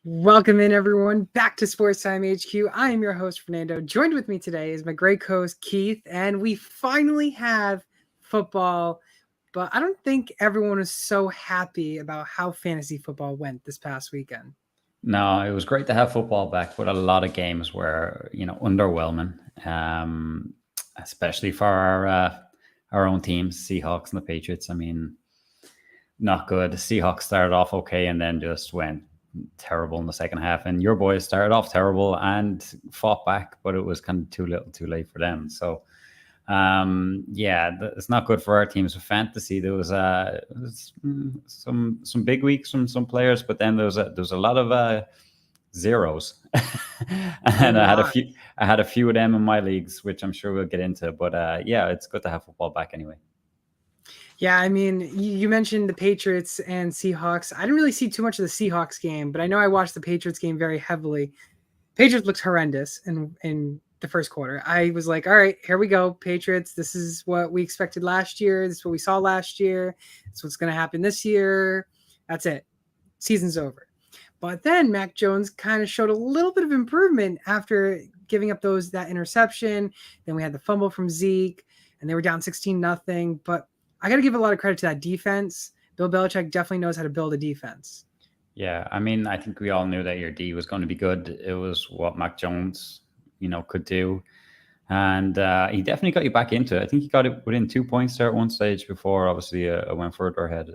Welcome in, everyone, back to Sports Time HQ. I am your host, Fernando. Joined with me today is my great co-host, Keith, and we finally have football. But I don't think everyone is so happy about how fantasy football went this past weekend. No, it was great to have football back, but a lot of games were, underwhelming, especially for our own teams, Seahawks and the Patriots. I mean, not good. The Seahawks started off okay and then just went terrible in the second half. And your boys started off terrible and fought back, but it was kind of too little, too late for them. So, it's not good for our teams with fantasy. There was some big weeks from some players, but then there was a lot of zeros, and I had a few of them in my leagues, which I'm sure we'll get into. But it's good to have football back anyway. Yeah, I mean, you mentioned the Patriots and Seahawks. I didn't really see too much of the Seahawks game, but I know I watched the Patriots game very heavily. Patriots looked horrendous in the first quarter. I was like, all right, here we go, Patriots. This is what we expected last year. This is what we saw last year. It's what's going to happen this year. That's it. Season's over. But then Mac Jones kind of showed a little bit of improvement after giving up that interception. Then we had the fumble from Zeke, and they were down 16-0. But I got to give a lot of credit to that defense. Bill Belichick definitely knows how to build a defense. Yeah, I mean, I think we all knew that your D was going to be good. It was what Mac Jones, could do. And he definitely got you back into it. I think he got it within 2 points there at one stage before, obviously, I went further ahead.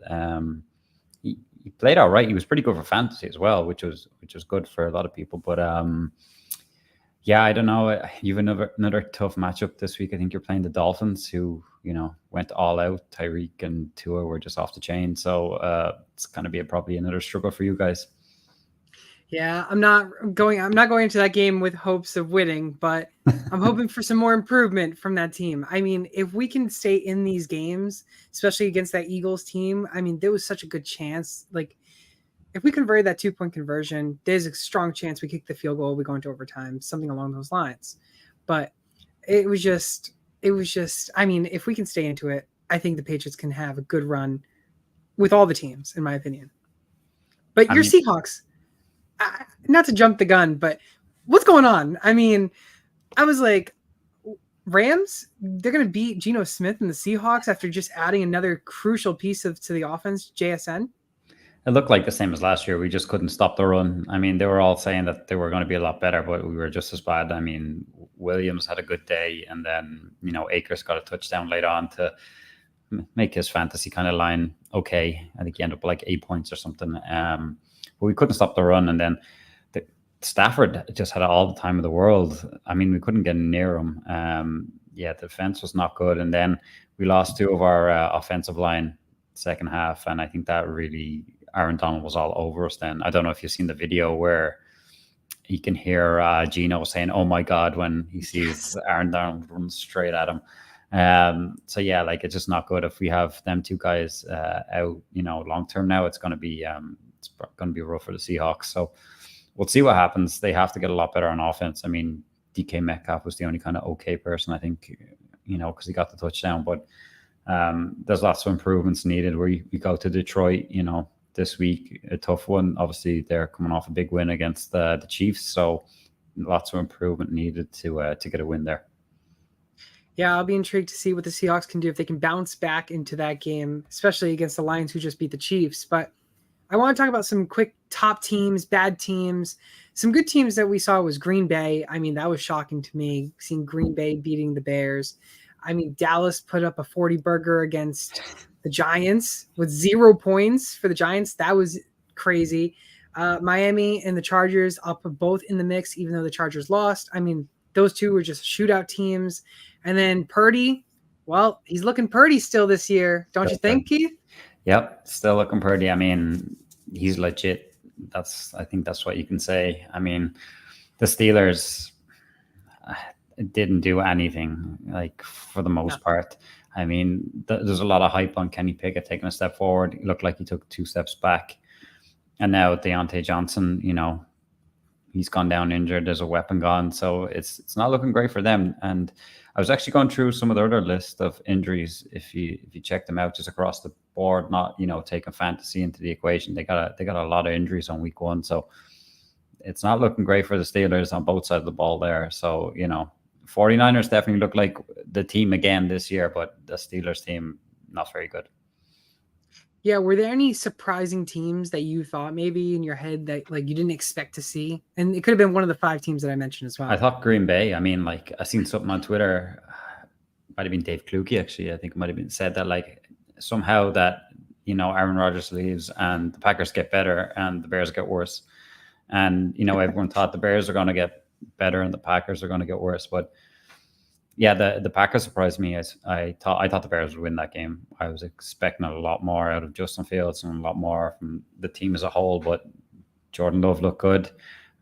He played all right. He was pretty good for fantasy as well, which was good for a lot of people. But I don't know. You have another tough matchup this week. I think you're playing the Dolphins, who went all out. Tyreek and Tua were just off the chain, so it's going to be probably another struggle for you guys. Yeah, I'm not going into that game with hopes of winning, but I'm hoping for some more improvement from that team. I mean, if we can stay in these games, especially against that Eagles team, I mean, there was such a good chance. Like, if we converted that 2-point conversion, there's a strong chance we kick the field goal, we go into overtime, something along those lines. But it was just, I mean, if we can stay into it, I think the Patriots can have a good run with all the teams, in my opinion. But your Seahawks, not to jump the gun, but what's going on? I mean, I was like, Rams, they're going to beat Geno Smith and the Seahawks after just adding another crucial piece to the offense, JSN. It looked like the same as last year. We just couldn't stop the run. I mean, they were all saying that they were going to be a lot better, but we were just as bad. I mean, Williams had a good day, and then, Akers got a touchdown late on to make his fantasy kind of line okay. I think he ended up like 8 points or something. But we couldn't stop the run, and then Stafford just had all the time of the world. I mean, we couldn't get near him. The defense was not good, and then we lost two of our offensive line second half, and I think that really Aaron Donald was all over us then. I don't know if you've seen the video where you can hear Geno saying, "Oh my God," when he sees Aaron Donald run straight at him. It's just not good if we have them two guys out, long term now. It's going to be rough for the Seahawks. So we'll see what happens. They have to get a lot better on offense. I mean, DK Metcalf was the only kind of okay person, I think, because he got the touchdown. But there's lots of improvements needed. We go to Detroit, this week, a tough one. Obviously, they're coming off a big win against the Chiefs, so lots of improvement needed to get a win there. Yeah, I'll be intrigued to see what the Seahawks can do if they can bounce back into that game, especially against the Lions who just beat the Chiefs. But I want to talk about some quick top teams, bad teams. Some good teams that we saw was Green Bay. I mean, that was shocking to me, seeing Green Bay beating the Bears. I mean, Dallas put up a 40-burger against the Giants with 0 points for the Giants. That was crazy. Miami and the Chargers up both in the mix, even though the Chargers lost. I mean, those two were just shootout teams. And then Purdy, well, he's looking Purdy still this year. Don't you think, Keith? Yep, still looking Purdy. I mean, he's legit. I think that's what you can say. I mean, the Steelers didn't do anything, like, for the most part. I mean, there's a lot of hype on Kenny Pickett taking a step forward. It looked like he took 2 steps back. And now Deontay Johnson, he's gone down injured. There's a weapon gone. So it's not looking great for them. And I was actually going through some of the other list of injuries. If you check them out just across the board, not, taking fantasy into the equation, they got a lot of injuries on week 1. So it's not looking great for the Steelers on both sides of the ball there. So, 49ers definitely look like the team again this year, but the Steelers team, not very good. Yeah, were there any surprising teams that you thought maybe in your head that like you didn't expect to see? And it could have been one of the 5 teams that I mentioned as well. I thought Green Bay, I mean, like, I seen something on Twitter, might have been Dave Kluge, actually. I think it might have been said that, like, somehow that, Aaron Rodgers leaves and the Packers get better and the Bears get worse. And, everyone thought the Bears are going to get better and the Packers are going to get worse. But yeah, the Packers surprised me. I thought the Bears would win that game. I was expecting a lot more out of Justin Fields and a lot more from the team as a whole. But Jordan Love looked good.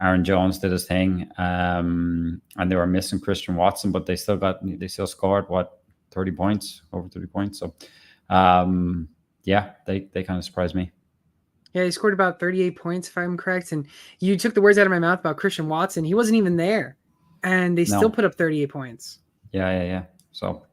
Aaron Jones did his thing, and they were missing Christian Watson, but they still scored 30 points, over 30 points. So, yeah, they kind of surprised me. Yeah, he scored about 38 points, if I'm correct. And you took the words out of my mouth about Christian Watson. He wasn't even there, and they still put up 38 points. Yeah. So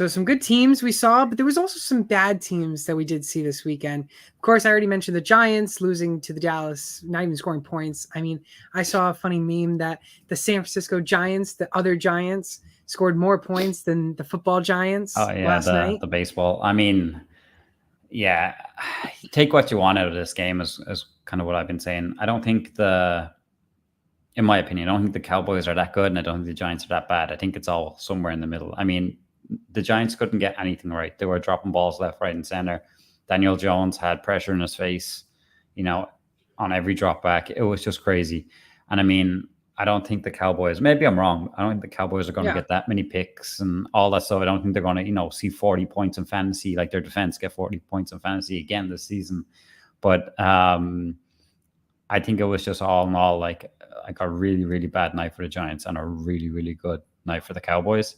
some good teams we saw, but there was also some bad teams that we did see this weekend. Of course, I already mentioned the Giants losing to the Dallas, not even scoring points. I mean, I saw a funny meme that the San Francisco Giants, the other Giants, scored more points than the football Giants last night. The baseball. I mean, yeah, take what you want out of this game is kind of what I've been saying. In my opinion, I don't think the Cowboys are that good, and I don't think the Giants are that bad. I think it's all somewhere in the middle. I mean, the Giants couldn't get anything right. They were dropping balls left, right, and center. Daniel Jones had pressure in his face, on every drop back. It was just crazy. And I mean, I don't think the Cowboys, maybe I'm wrong. I don't think the Cowboys are going to get that many picks and all that stuff. I don't think they're going to, see 40 points in fantasy, like their defense get 40 points in fantasy again this season. But I think it was just all in all like a really, really bad night for the Giants and a really, really good night for the Cowboys.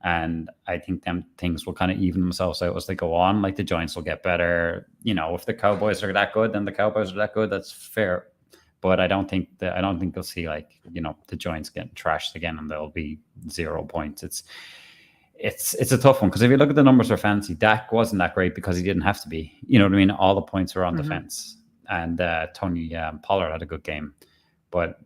And I think them things will kind of even themselves out as they go on. Like the Giants will get better. If the Cowboys are that good, then the Cowboys are that good. That's fair. But I don't think you'll see like, the Giants getting trashed again and there'll be 0 points. It's a tough one because if you look at the numbers for fantasy, Dak wasn't that great because he didn't have to be. You know what I mean? All the points were on defense. And Tony Pollard had a good game. But,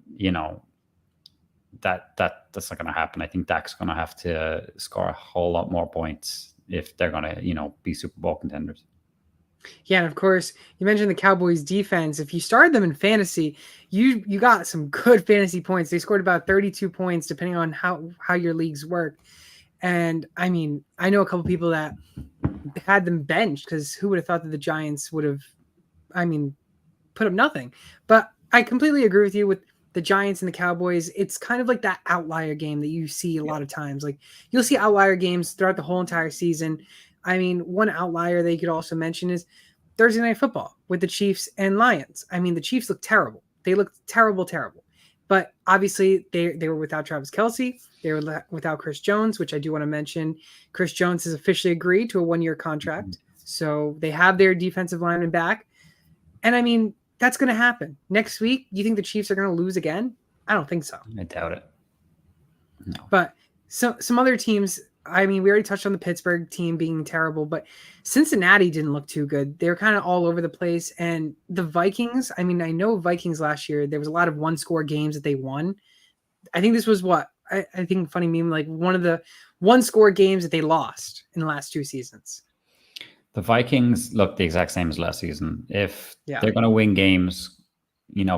that's not going to happen. I think Dak's going to have to score a whole lot more points if they're going to, be Super Bowl contenders. Yeah, and of course, you mentioned the Cowboys defense. If you started them in fantasy, you got some good fantasy points. They scored about 32 points, depending on how your leagues work. And I mean, I know a couple people that had them benched because who would have thought that the Giants would have, put up nothing. But I completely agree with you with the Giants and the Cowboys. It's kind of like that outlier game that you see a lot of times. Like you'll see outlier games throughout the whole entire season. I mean, one outlier that you could also mention is Thursday Night Football with the Chiefs and Lions. I mean, the Chiefs look terrible. They look terrible. But obviously, they were without Travis Kelce. They were without Chris Jones, which I do want to mention. Chris Jones has officially agreed to a 1-year contract. So they have their defensive lineman back. And I mean, that's going to happen. Next week, you think the Chiefs are going to lose again? I don't think so. I doubt it. No. But some other teams, I mean, we already touched on the Pittsburgh team being terrible, but Cincinnati didn't look too good. They were kind of all over the place. And the Vikings, I mean, I know Vikings last year, there was a lot of one-score games that they won. I think this was I think funny meme, like one of the one-score games that they lost in the last 2 seasons. The Vikings look the exact same as last season. If they're going to win games,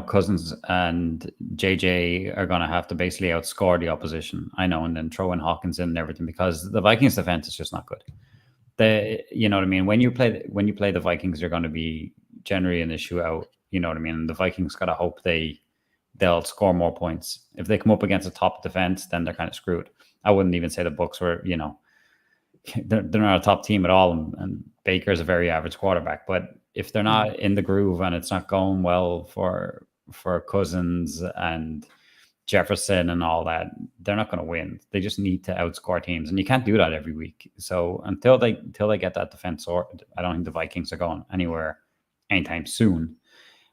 Cousins and JJ are going to have to basically outscore the opposition. I know, and then throw in Hawkins in and everything because the Vikings defense is just not good. You know what I mean? When you play the Vikings, you're going to be generally in a shootout. You know what I mean? And the Vikings got to hope they'll score more points. If they come up against a top defense, then they're kind of screwed. I wouldn't even say the Bucs were, they're not a top team at all, and Baker's a very average quarterback. But if they're not in the groove and it's not going well for Cousins and Jefferson and all that, they're not going to win. They just need to outscore teams, and you can't do that every week. So until they get that defense sorted, I don't think the Vikings are going anywhere anytime soon.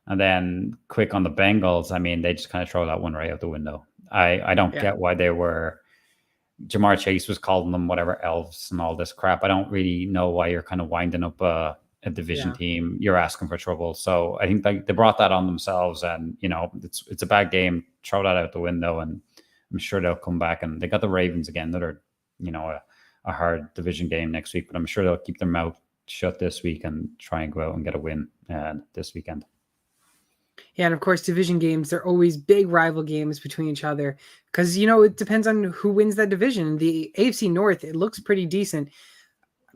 And then quick on the Bengals, I mean, they just kind of throw that one right out the window. I don't get why they were. Jamar Chase was calling them whatever elves and all this crap. I don't really know why you're kind of winding up a a division Yeah. team, you're asking for trouble. So I think they brought that on themselves, and it's a bad game. Throw that out the window, and I'm sure they'll come back. And they got the Ravens again, that are a hard division game next week. But I'm sure they'll keep their mouth shut this week and try and go out and get a win this weekend. Yeah, and of course, division games, they're always big rival games between each other because, it depends on who wins that division. The AFC North, it looks pretty decent.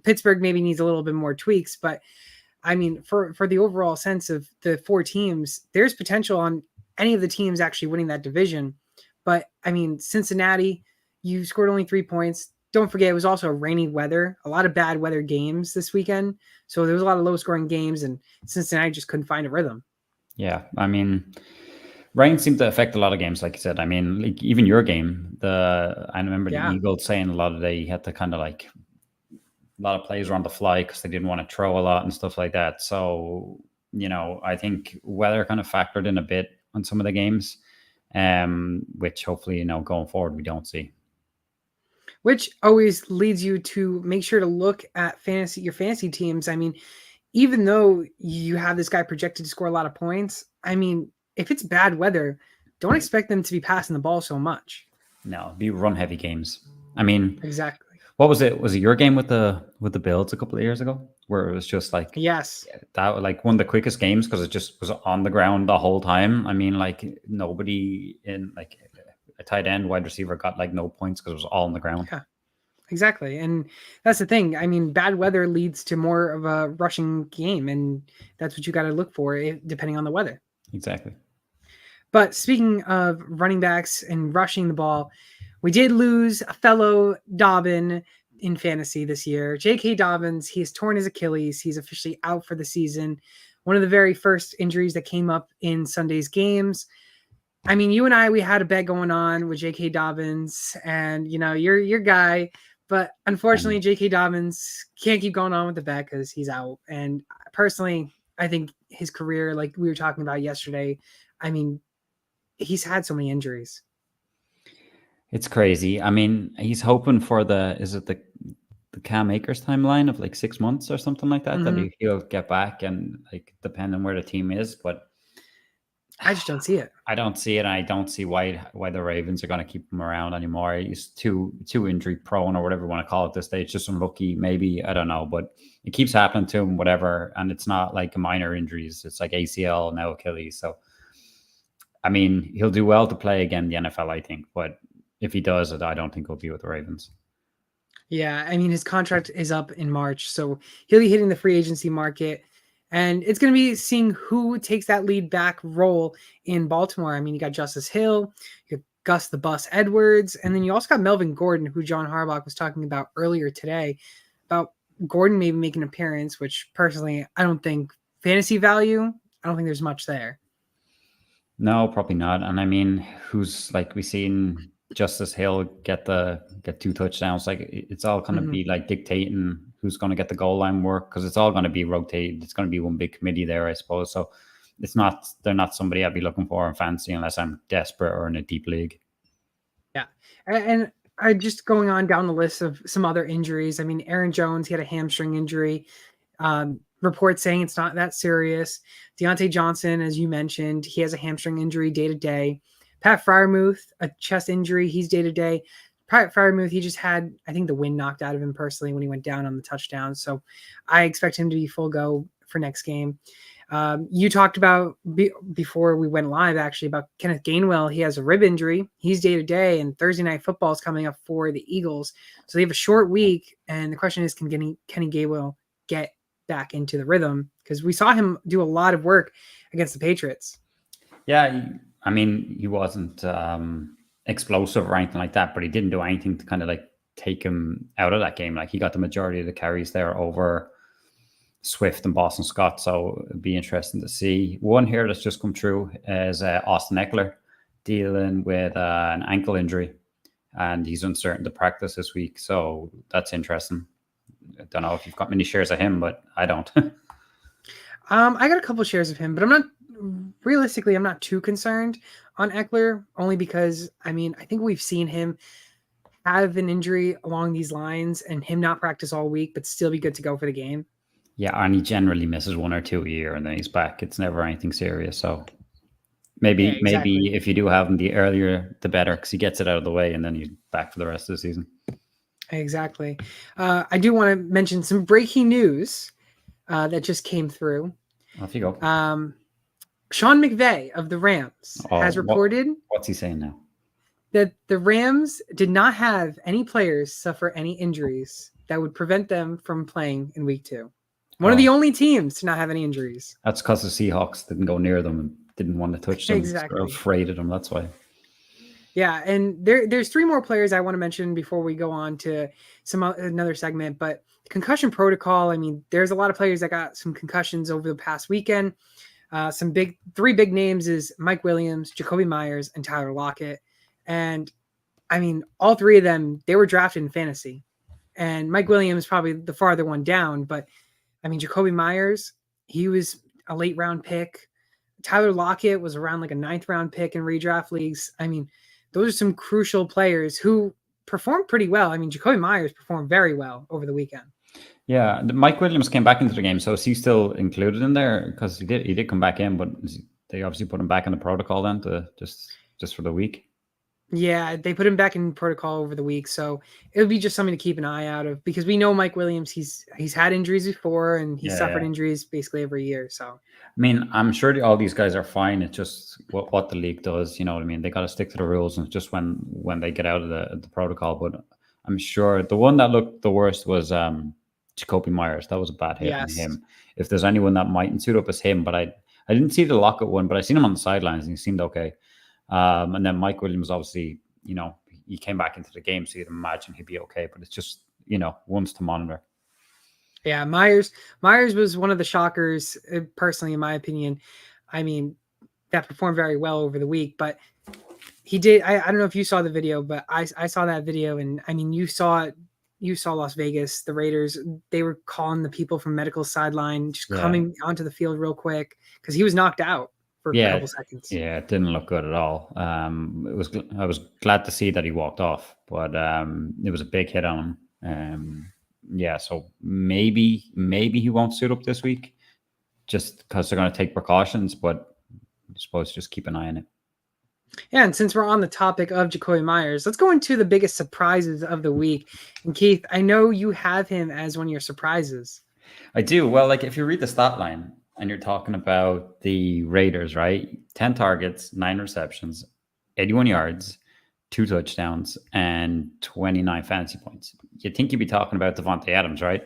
Pittsburgh maybe needs a little bit more tweaks, but I mean, for the overall sense of the 4 teams, there's potential on any of the teams actually winning that division. But I mean, Cincinnati, you scored only 3 points. Don't forget, it was also rainy weather, a lot of bad weather games this weekend. So there was a lot of low scoring games, and Cincinnati just couldn't find a rhythm. Yeah, I mean, rain seemed to affect a lot of games, like you said. I mean, like even your game, I remember the Eagles saying a lot of they had to kind of like a lot of plays were on the fly because they didn't want to throw a lot and stuff like that. So, I think weather kind of factored in a bit on some of the games, which hopefully, going forward, we don't see. Which always leads you to make sure to look at your fantasy teams. I mean, even though you have this guy projected to score a lot of points, I mean, if it's bad weather, don't expect them to be passing the ball so much. No, be run heavy games. I mean, exactly. What was it? Was it your game with the Bills a couple of years ago, where it was just like yes, that like one of the quickest games because it just was on the ground the whole time. I mean, like nobody in like a tight end, wide receiver got like no points because it was all on the ground. Yeah, exactly. And that's the thing. I mean, bad weather leads to more of a rushing game, and that's what you got to look for depending on the weather. Exactly. But speaking of running backs and rushing the ball, we did lose a fellow Dobbin in fantasy this year. J.K. Dobbins, he has torn his Achilles. He's officially out for the season. One of the very first injuries that came up in Sunday's games. I mean, you and I, we had a bet going on with J.K. Dobbins, and you're your guy. But unfortunately, J.K. Dobbins can't keep going on with the bet because he's out. And personally, I think his career, like we were talking about yesterday, I mean, he's had so many injuries. It's crazy. I mean, he's hoping for the Cam Akers timeline of like 6 months or something like that, that he'll get back, and like depending on where the team is. But I just don't see it. I don't see it. And I don't see why the Ravens are going to keep him around anymore. He's too injury prone or whatever you want to call it this stage. Just unlucky, maybe. I don't know. But it keeps happening to him, whatever. And it's not like minor injuries. It's like ACL, now Achilles. So, I mean, he'll do well to play again in the NFL, I think. But if he does it, I don't think he'll be with the Ravens. Yeah, I mean, his contract is up in March, so he'll be hitting the free agency market. And it's going to be seeing who takes that lead back role in Baltimore. I mean, you got Justice Hill, you got Gus the Bus Edwards, and then you also got Melvin Gordon, who John Harbaugh was talking about earlier today, about Gordon maybe making an appearance, which personally, I don't think fantasy value, I don't think there's much there. No, probably not. And I mean, who's like we've seen Justice Hill get 2 touchdowns. Like it's all going to be like dictating who's going to get the goal line work, because it's all going to be rotated. It's going to be one big committee there, I suppose. So they're not somebody I'd be looking for in fantasy unless I'm desperate or in a deep league. Yeah. And I just going on down the list of some other injuries. I mean, Aaron Jones, he had a hamstring injury. Reports saying it's not that serious. Deontay Johnson, as you mentioned, he has a hamstring injury day to day. Pat Freiermuth, a chest injury, he's day to day. Pat Freiermuth, he just had, I think, the wind knocked out of him personally when he went down on the touchdown. So I expect him to be full go for next game. You talked about before we went live, actually, about Kenneth Gainwell. He has a rib injury. He's day to day, and Thursday Night Football is coming up for the Eagles. So they have a short week, and the question is, can Kenny Gainwell get back into the rhythm? Because we saw him do a lot of work against the Patriots. Yeah, I mean, he wasn't explosive or anything like that, but he didn't do anything to kind of like take him out of that game. Like he got the majority of the carries there over Swift and Boston Scott. So it'd be interesting to see. One here that's just come through is Austin Eckler dealing with an ankle injury, and he's uncertain to practice this week. So that's interesting. I don't know if you've got many shares of him, but I don't. I got a couple shares of him, but I'm not too concerned on Eckler, only because, I mean, I think we've seen him have an injury along these lines and him not practice all week, but still be good to go for the game. Yeah, and he generally misses 1 or 2 a year, and then he's back. It's never anything serious. So maybe exactly. if you do have him, the earlier the better, because he gets it out of the way, and then he's back for the rest of the season. Exactly. I do want to mention some breaking news that just came through. Off you go. Sean McVay of the Rams Oh, has reported what's he saying now? that the Rams did not have any players suffer any injuries that would prevent them from playing in week 2. One of the only teams to not have any injuries. That's because the Seahawks didn't go near them and didn't want to touch them. Exactly. They're afraid of them. That's why. Yeah, and there's 3 more players I want to mention before we go on to another segment. But concussion protocol. I mean, there's a lot of players that got some concussions over the past weekend. 3 big names is Mike Williams, Jacoby Myers, and Tyler Lockett. And I mean, all 3 of them, they were drafted in fantasy. And Mike Williams probably the farther one down, but I mean, Jacoby Myers, he was a late round pick. Tyler Lockett was around like a 9th round pick in redraft leagues. I mean, those are some crucial players who performed pretty well. I mean, Jacoby Myers performed very well over the weekend. Yeah, Mike Williams came back into the game, so is he still included in there? Because he did come back in, but they obviously put him back in the protocol then to just for the week. Yeah, they put him back in protocol over the week, so it would be just something to keep an eye out of because we know Mike Williams. He's had injuries before, and he's suffered injuries basically every year. So, I mean, I'm sure all these guys are fine. It's just what the league does. You know what I mean? They got to stick to the rules, and just when they get out of the protocol. But I'm sure the one that looked the worst was Jacoby Myers. That was a bad hit on him. If there's anyone that mightn't suit up as him, but I didn't see the Lockett one, but I seen him on the sidelines and he seemed okay. And then Mike Williams, obviously, you know, he came back into the game, so you'd imagine he'd be okay. But it's just, you know, ones to monitor. Yeah, Myers was one of the shockers, personally, in my opinion. I mean, that performed very well over the week, but he did. I don't know if you saw the video, but I saw that video, and I mean, you saw Las Vegas, the Raiders. They were calling the people from medical sideline, just coming onto the field real quick because he was knocked out for a couple seconds. Yeah, it didn't look good at all. I was glad to see that he walked off, but it was a big hit on him. Yeah, so maybe he won't suit up this week just because they're going to take precautions, but I suppose just keep an eye on it. Yeah, and since we're on the topic of Jacoby Myers, let's go into the biggest surprises of the week. And Keith, I know you have him as one of your surprises. I do. Well, like if you read the stat line and you're talking about the Raiders, right? 10 targets, 9 receptions, 81 yards, 2 touchdowns, and 29 fantasy points. You'd think you'd be talking about Davante Adams, right?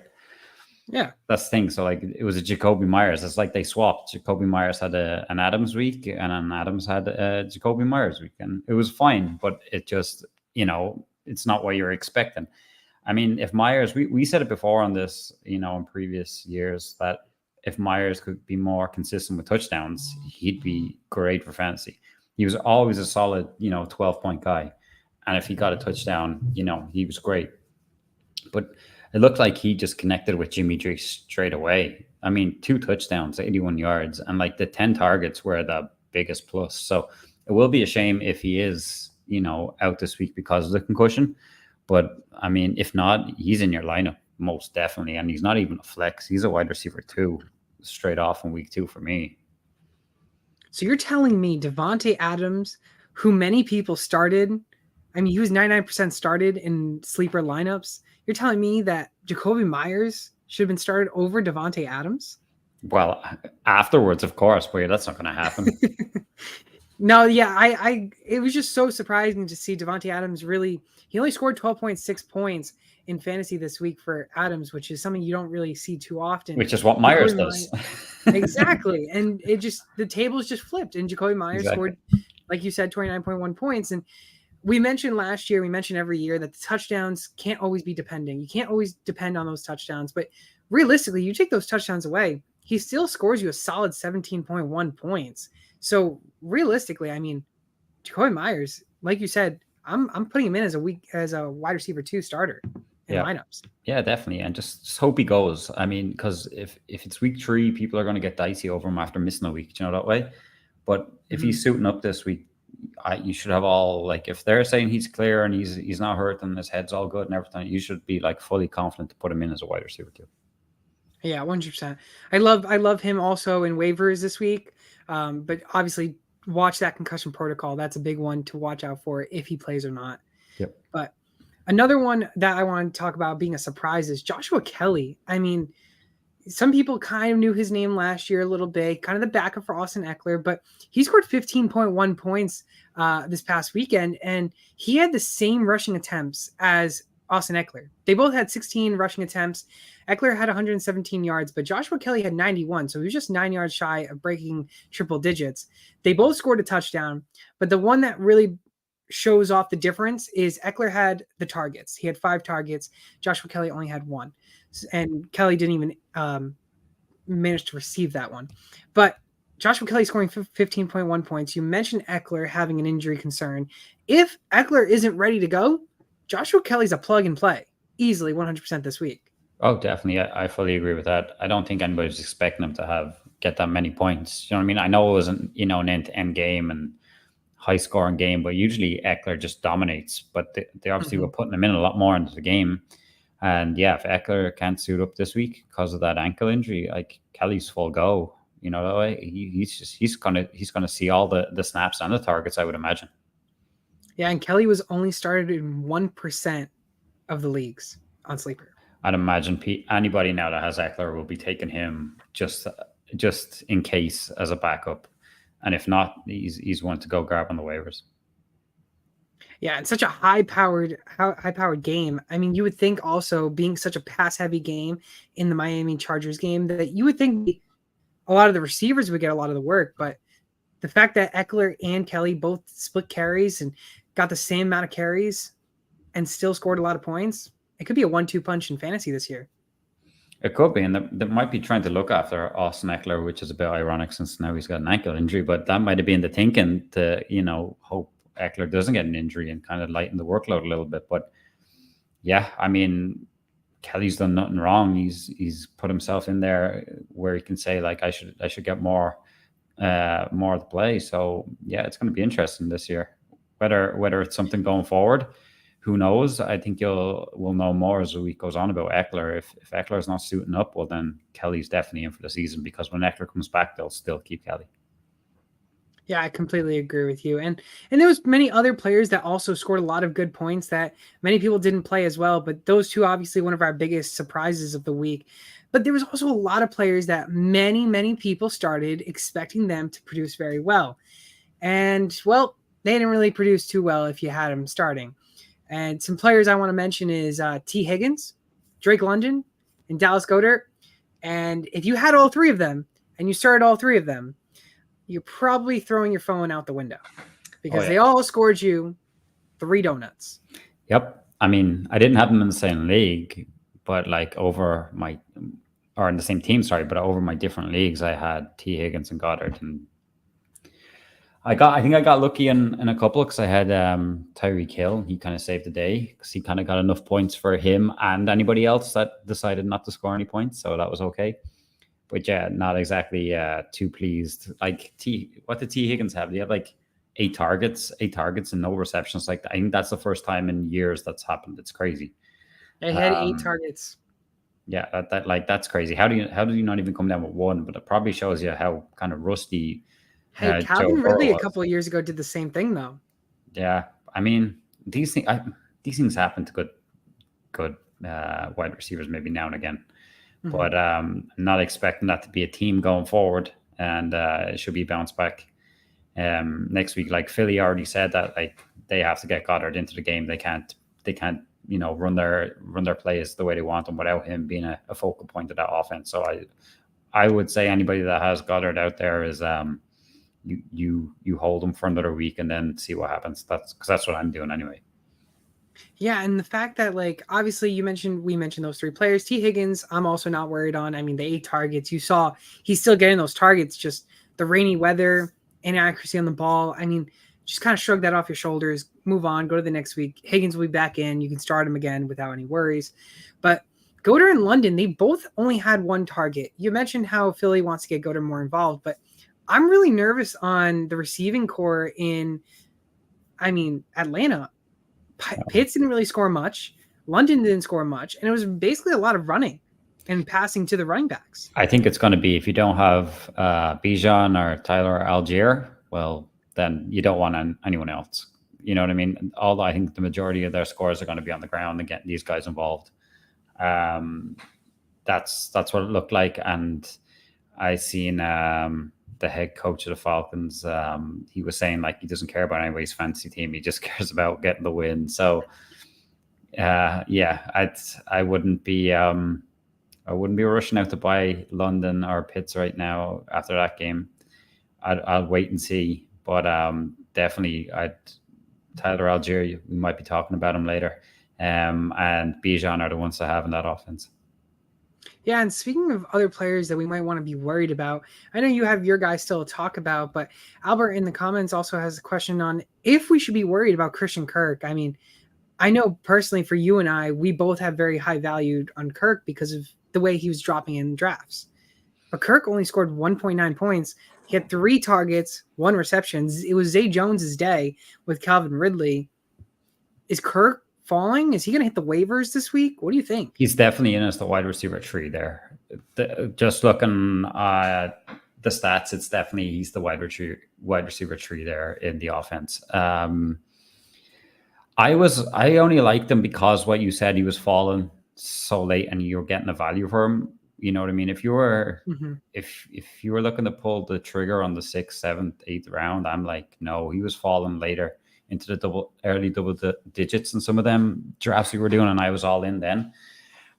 Yeah. That's the thing. So, like, it was a Jacoby Myers. It's like they swapped. Jacoby Myers had an Adams week, and then Adams had a Jacoby Myers week. And it was fine, but it just, you know, it's not what you're expecting. I mean, if Myers, we said it before on this, you know, in previous years, that if Myers could be more consistent with touchdowns, he'd be great for fantasy. He was always a solid, you know, 12-point guy. And if he got a touchdown, you know, he was great. But it looked like he just connected with Jimmy G straight away. I mean, 2 touchdowns, 81 yards, and like the 10 targets were the biggest plus. So it will be a shame if he is, you know, out this week because of the concussion. But I mean, if not, he's in your lineup most definitely. And he's not even a flex. He's a wide receiver 2 straight off in week 2 for me. So you're telling me Davante Adams, who many people started, I mean, he was 99% started in sleeper lineups. You're telling me that Jacoby Myers should have been started over Davante Adams? Well, afterwards, of course, but that's not going to happen. No, yeah, it was just so surprising to see Davante Adams he only scored 12.6 points in fantasy this week for Adams, which is something you don't really see too often. Which is what Myers does. Exactly. And the tables just flipped, and Jacoby Myers scored, like you said, 29.1 points. And we mentioned last year, we mentioned every year that the touchdowns can't always be depending. You can't always depend on those touchdowns, but realistically, you take those touchdowns away, he still scores you a solid 17.1 points. So realistically, I mean, Jacoby Myers, like you said, I'm putting him in as a wide receiver 2 starter in lineups. Yeah, definitely. And just hope he goes. I mean, because if it's week 3, people are going to get dicey over him after missing a week, you know, that way. But if he's suiting up this week, you should have all, like, if they're saying he's clear and he's not hurt and his head's all good and everything, you should be like fully confident to put him in as a wide receiver 2. Yeah, 100%. I love him also in waivers this week. But obviously watch that concussion protocol. That's a big one to watch out for if he plays or not. Yep. But another one that I want to talk about being a surprise is Joshua Kelly. I mean, some people kind of knew his name last year a little bit, kind of the backup for Austin Eckler, but he scored 15.1 points this past weekend, and he had the same rushing attempts as Austin Eckler. They both had 16 rushing attempts. Eckler had 117 yards, but Joshua Kelly had 91, so he was just 9 yards shy of breaking triple digits. They both scored a touchdown, but the one that really shows off the difference is Eckler had the targets. He had 5 targets. Joshua Kelly only had 1. And Kelly didn't even manage to receive that one. But Joshua Kelly scoring 15.1 points. You mentioned Eckler having an injury concern. If Eckler isn't ready to go, Joshua Kelly's a plug and play easily 100% this week. Oh, definitely. I fully agree with that. I don't think anybody's expecting him to get that many points. You know what I mean? I know it was an end-to-end game and high scoring game, but usually Eckler just dominates. But they obviously were putting him in a lot more into the game. And yeah, if Eckler can't suit up this week because of that ankle injury, like Kelly's full go. You know, he's gonna see all the snaps and the targets, I would imagine. Yeah, and Kelly was only started in 1% of the leagues on Sleeper. I'd imagine anybody now that has Eckler will be taking him just in case as a backup, and if not, he's one to go grab on the waivers. Yeah, it's such a high-powered game. I mean, you would think also being such a pass-heavy game in the Miami Chargers game that you would think a lot of the receivers would get a lot of the work, but the fact that Eckler and Kelly both split carries and got the same amount of carries and still scored a lot of points, it could be a 1-2 punch in fantasy this year. It could be, and they might be trying to look after Austin Eckler, which is a bit ironic since now he's got an ankle injury, but that might have been the thinking to, hope Eckler doesn't get an injury and kind of lighten the workload a little bit. But yeah, I mean, Kelly's done nothing wrong. He's put himself in there where he can say, like, I should get more to play. So yeah, it's going to be interesting this year. Whether it's something going forward, who knows? I think we'll know more as the week goes on about Eckler. If Eckler's not suiting up, well then Kelly's definitely in for the season, because when Eckler comes back, they'll still keep Kelly. Yeah, I completely agree with you. And there was many other players that also scored a lot of good points that many people didn't play as well. But those two, obviously, one of our biggest surprises of the week. But there was also a lot of players that many people started expecting them to produce very well. And, well, they didn't really produce too well if you had them starting. And some players I want to mention is T. Higgins, Drake London, and Dallas Goedert. And if you had all 3 of them and you started all 3 of them, you're probably throwing your phone out the window because they all scored you 3 donuts. Yep. I mean, I didn't have them in the same league, but like over in the same team, sorry, but over my different leagues, I had T. Higgins and Goddard, and I think I got lucky in a couple because I had Tyreek Hill. He kind of saved the day because he kind of got enough points for him and anybody else that decided not to score any points, so that was okay. But yeah, not exactly too pleased. Like what did T. Higgins have? He had like 8 targets and no receptions. Like, I think that's the first time in years that's happened. It's crazy. They had 8 targets. Yeah, that's crazy. How do you not even come down with 1? But it probably shows you how kind of rusty. Hey, Calvin Ridley a couple of years ago did the same thing though. Yeah, I mean these things happen to good wide receivers maybe now and again. But I'm not expecting that to be a team going forward, and it should be bounced back next week. Like Philly already said that like they have to get Goddard into the game. They can't run their plays the way they want them without him being a focal point of that offense. So I would say anybody that has Goddard out there is you hold them for another week and then see what happens. That's what I'm doing anyway. Yeah, and the fact that, like, obviously we mentioned those 3 players. T. Higgins, I'm also not worried on. I mean, the 8 targets, you saw he's still getting those targets, just the rainy weather, inaccuracy on the ball. I mean, just kind of shrug that off your shoulders, move on, go to the next week. Higgins will be back in. You can start him again without any worries. But Goedert and London, they both only had 1 target. You mentioned how Philly wants to get Goedert more involved, but I'm really nervous on the receiving core in Atlanta. Pitts didn't really score much. London didn't score much. And it was basically a lot of running. and passing to the running backs. I think it's going to be, if you don't have Bijan or Tyler Algier, well, then you don't want anyone else. You know what I mean? Although I think the majority of their scores are going to be on the ground and getting these guys involved. That's what it looked like. And I seen the head coach of the Falcons. He was saying like he doesn't care about anybody's fantasy team. He just cares about getting the win. So yeah, I wouldn't be rushing out to buy London or Pitts right now after that game. I'll wait and see. But definitely, Tyler Algier, we might be talking about him later. And Bijan are the ones to have in that offense. Yeah, and speaking of other players that we might want to be worried about, I know you have your guy still to talk about, but Albert in the comments also has a question on if we should be worried about Christian Kirk. I mean, I know personally for you and I, we both have very high value on Kirk because of the way he was dropping in drafts. But Kirk only scored 1.9 points. He had 3 targets, 1 reception. It was Zay Jones's day with Calvin Ridley. Is Kirk falling? Is he going to hit the waivers this week? What do you think? He's definitely in as the wide receiver 3 there. Just looking at the stats, it's definitely he's the wide receiver 3 there in the offense. I only liked him because what you said, he was falling so late and you're getting the value for him. You know what I mean? If you were if you were looking to pull the trigger on the 6th, 7th, 8th round, I'm like, no, he was falling later into the early double digits in some of them drafts we were doing, and I was all in then.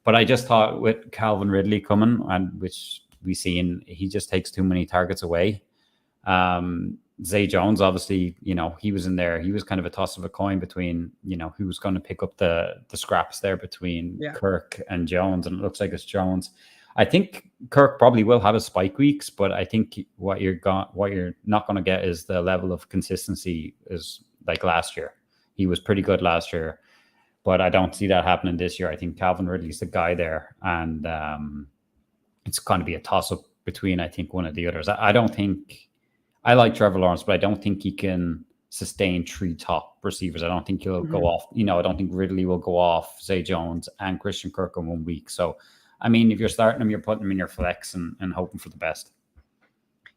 But I just thought with Calvin Ridley coming, and which we seen, he just takes too many targets away. Zay Jones, obviously, you know, he was in there. He was kind of a toss of a coin between, you know, who was going to pick up the scraps there between Kirk and Jones, and it looks like it's Jones. I think Kirk probably will have his spike weeks, but I think what you're not going to get is the level of consistency is like last year. He was pretty good last year, but I don't see that happening this year. I think Calvin Ridley's the guy there, and it's going to be a toss-up between, I think, one of the others. I don't think – I like Trevor Lawrence, but I don't think he can sustain 3 top receivers. I don't think he'll go off – you know, I don't think Ridley will go off Zay Jones and Christian Kirk in 1 week. So, I mean, if you're starting him, you're putting him in your flex and hoping for the best.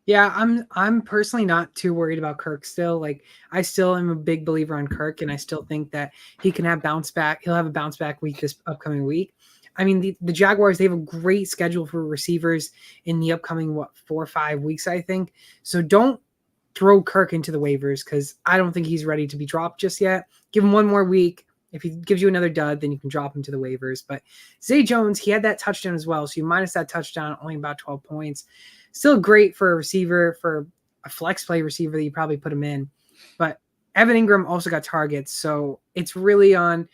Yeah, I'm personally not too worried about Kirk still. Like, I still am a big believer on Kirk, and I still think that he can have bounce back. He'll have a bounce back week this upcoming week. I mean, the Jaguars, they have a great schedule for receivers in the upcoming, 4 or 5 weeks, I think. So don't throw Kirk into the waivers because I don't think he's ready to be dropped just yet. Give him 1 more week. If he gives you another dud, then you can drop him to the waivers. But Zay Jones, he had that touchdown as well. So you minus that touchdown, only about 12 points. Still great for a receiver, for a flex play receiver that you probably put him in. But Evan Ingram also got targets. So it's really on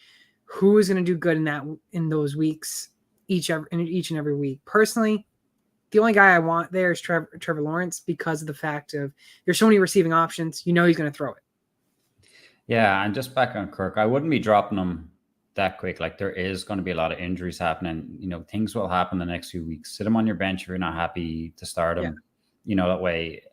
who is going to do good in those weeks, each and every week. Personally, the only guy I want there is Trevor Lawrence because of the fact of there's so many receiving options. You know he's going to throw it. Yeah, and just back on Kirk, I wouldn't be dropping him that quick. Like, there is going to be a lot of injuries happening. You know, things will happen the next few weeks. Sit him on your bench if you're not happy to start him. You know, that way.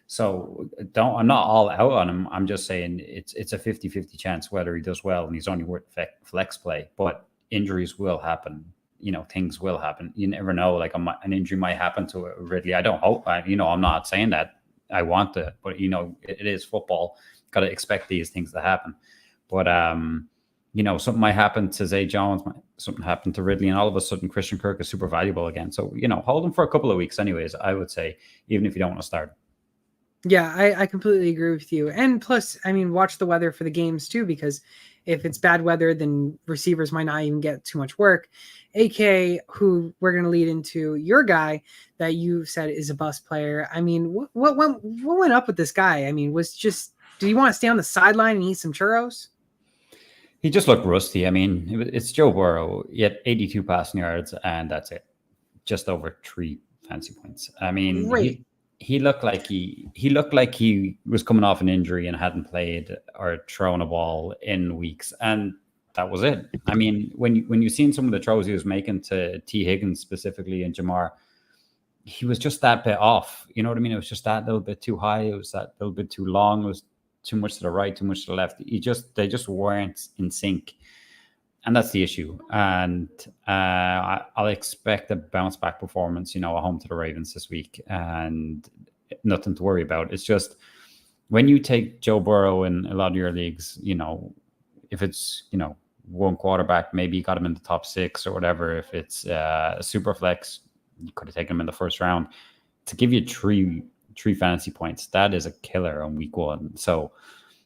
So I'm not all out on him. I'm just saying it's a 50-50 chance whether he does well, and he's only worth flex play. But injuries will happen. You know, things will happen. You never know. Like, an injury might happen to Ridley. I don't hope. I'm not saying that I want it, but you know, it is football. Got to expect these things to happen. But you know, something might happen to Zay Jones, something happened to Ridley, and all of a sudden Christian Kirk is super valuable again. So, you know, hold him for a couple of weeks anyways, I would say, even if you don't want to start. Yeah, I completely agree with you. And plus, I mean, watch the weather for the games too, because if it's bad weather, then receivers might not even get too much work. AK, who we're going to lead into your guy that you said is a bust player. I mean, what went up with this guy? I mean, do you want to stay on the sideline and eat some churros? He just looked rusty. I mean, it's Joe Burrow. He had 82 passing yards, and that's it. Just over 3 fancy points. I mean, he looked like he was coming off an injury and hadn't played or thrown a ball in weeks, and that was it. I mean, when you seen some of the throws he was making to T. Higgins specifically and Jamar, he was just that bit off. You know what I mean? It was just that little bit too high. It was that little bit too long. It was too much to the right, too much to the left. They just weren't in sync. And that's the issue. And I'll expect a bounce back performance, at home to the Ravens this week, and nothing to worry about. It's just when you take Joe Burrow in a lot of your leagues, if it's, one quarterback, maybe you got him in the top 6 or whatever. If it's a super flex, you could have taken him in the first round. To give you three fantasy points, that is a killer on week 1. So,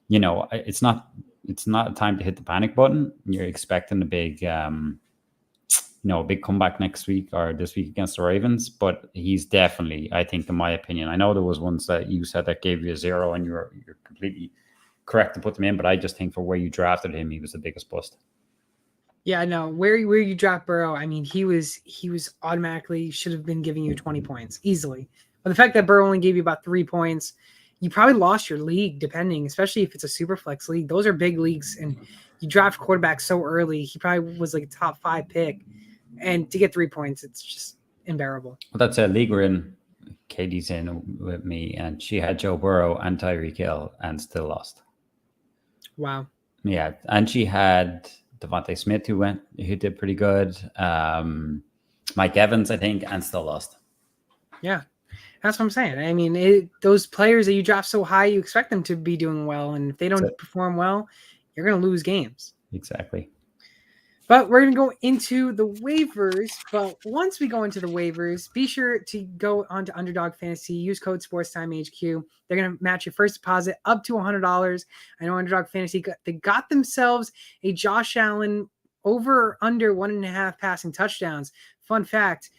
it's not a time to hit the panic button. You're expecting a big, a big comeback next week or this week against the Ravens, but he's definitely, I think, in my opinion, I know there was ones that you said that gave you a 0 and you're completely correct to put them in, but I just think for where you drafted him, he was the biggest bust. Yeah, no, where you draft Burrow, I mean, he was automatically should have been giving you 20 points easily. But the fact that Burrow only gave you about 3 points, you probably lost your league, depending, especially if it's a super flex league. Those are big leagues, and you draft quarterback so early. He probably was like a top 5 pick, and to get 3 points, it's just unbearable. Well, that's a league we're in. Katie's in with me, and she had Joe Burrow and Tyreek Hill and still lost. Wow. Yeah, and she had Devontae Smith, who did pretty good. Mike Evans, I think, and still lost. Yeah, that's what I'm saying. I mean, those players that you draft so high, you expect them to be doing well, and if they don't perform well, you're going to lose games. Exactly. But we're going to go into the waivers. But once we go into the waivers, be sure to go onto Underdog Fantasy. Use code SportsTimeHQ. They're going to match your first deposit up to $100. I know Underdog Fantasy, they got themselves a Josh Allen over or under 1.5 passing touchdowns. Fun fact,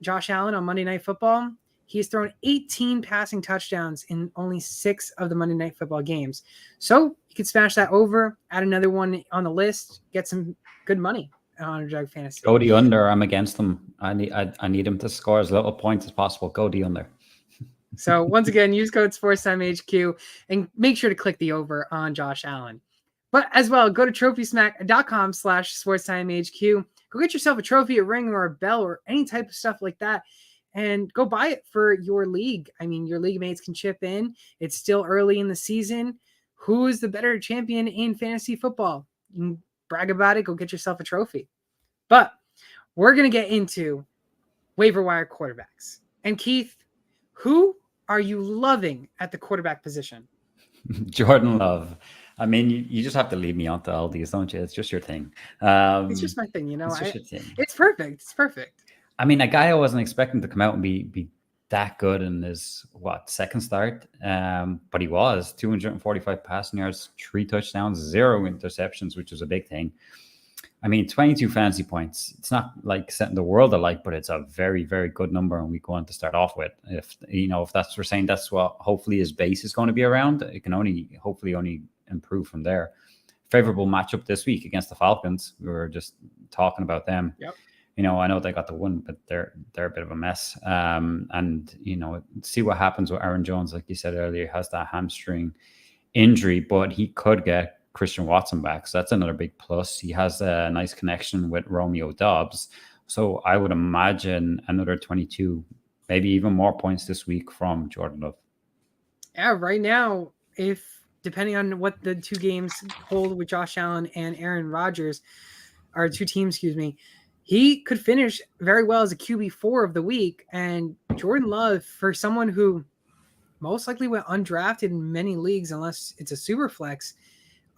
Josh Allen on Monday Night Football, he's thrown 18 passing touchdowns in only 6 of the Monday Night Football games. So you can smash that over, add another one on the list, get some good money on Underdog Fantasy. Go the under. I'm against them. I need him to score as little points as possible. Go the under. So once again, use code SportsTimeHQ and make sure to click the over on Josh Allen. But as well, go to trophysmack.com/SportsTimeHQ. Go get yourself a trophy, a ring, or a bell, or any type of stuff like that, and go buy it for your league. I mean, your league mates can chip in. It's still early in the season. Who is the better champion in fantasy football? You can brag about it. Go get yourself a trophy. But we're going to get into waiver wire quarterbacks. And Keith, who are you loving at the quarterback position? Jordan Love. I mean, you just have to lead me on to all these, don't you? It's just your thing. It's just my thing, It's just your thing. It's perfect. It's perfect. I mean, a guy I wasn't expecting to come out and be that good in his second start, but he was 245 passing yards, 3 touchdowns, 0 interceptions, which is a big thing. I mean, 22 fantasy points. It's not like setting the world alight, but it's a very, very good number, and we go on to start off with. If that's we're saying that's what hopefully his base is going to be around, it can hopefully only improve from there. Favorable matchup this week against the Falcons. We were just talking about them. Yep. I know they got the win, but they're a bit of a mess. And see what happens with Aaron Jones, like you said earlier, has that hamstring injury, but he could get Christian Watson back. So that's another big plus. He has a nice connection with Romeo Doubs. So I would imagine another 22, maybe even more points this week from Jordan Love. Yeah, right now, depending on what the 2 games hold with Josh Allen and Aaron Rodgers, or 2 teams, he could finish very well as a QB4 of the week. And Jordan Love, for someone who most likely went undrafted in many leagues, unless it's a super flex,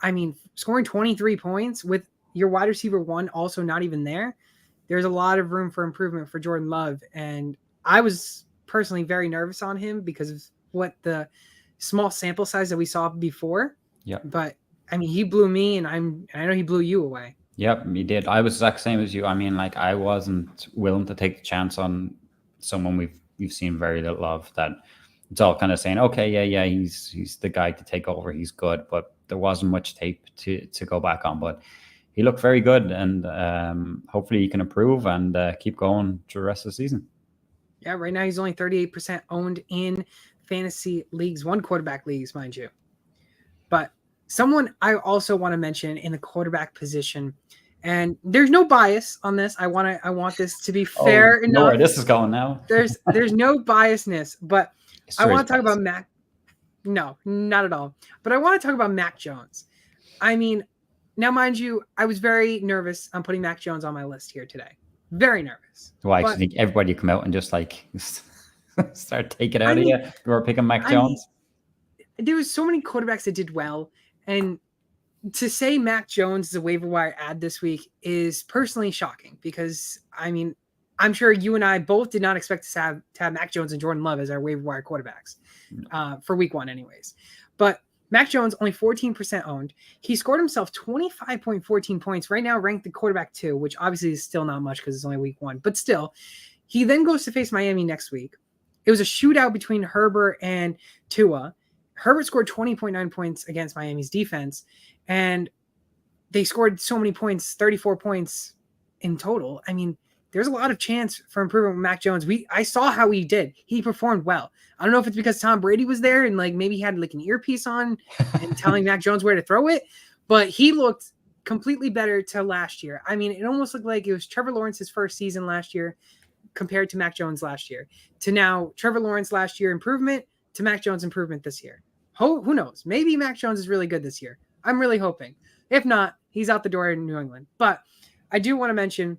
I mean, scoring 23 points with your wide receiver 1 also not even there, there's a lot of room for improvement for Jordan Love. And I was personally very nervous on him because of what the small sample size that we saw before. Yeah. But I mean, he blew me, and I know he blew you away. Yep, he did. I was the exact same as you. I mean, like, I wasn't willing to take the chance on someone we've seen very little of. That it's all kind of saying, okay, yeah, he's the guy to take over. He's good, but there wasn't much tape to go back on. But he looked very good, and hopefully he can improve and keep going through the rest of the season. Yeah, right now he's only 38% owned in fantasy leagues, 1 quarterback leagues, mind you. But someone I also want to mention in the quarterback position, and there's no bias on this. I want this to be fair enough. Know where this is going now. There's no biasness, but I want to talk about Mac. No, not at all. But I want to talk about Mac Jones. I mean, Now, mind you, I was very nervous on putting Mac Jones on my list here today. Very nervous. Why? Do But you think everybody come out and just like start taking it I out of mean, you? You were picking Mac I mean, Jones? there was so many quarterbacks that did well, and to say Mac Jones is a waiver wire ad this week is personally shocking because I mean, I'm sure you and I both did not expect to have Mac Jones and Jordan Love as our waiver wire quarterbacks for week one, anyways. But Mac Jones only 14% owned. He scored himself 25.14 points. Right now, ranked the quarterback 2, which obviously is still not much because it's only week 1. But still, he then goes to face Miami next week. It was a shootout between Herbert and Tua. Herbert scored 20.9 points against Miami's defense, and they scored so many points, 34 points in total. I mean, there's a lot of chance for improvement with Mac Jones. I saw how he did. He performed well. I don't know if it's because Tom Brady was there and like maybe he had like an earpiece on and telling Mac Jones where to throw it, but he looked completely better to last year. I mean, it almost looked like it was Trevor Lawrence's first season last year compared to Mac Jones last year. To now Trevor Lawrence last year improvement to Mac Jones improvement this year. Who knows? Maybe Mac Jones is really good this year. I'm really hoping. If not, he's out the door in New England. But I do want to mention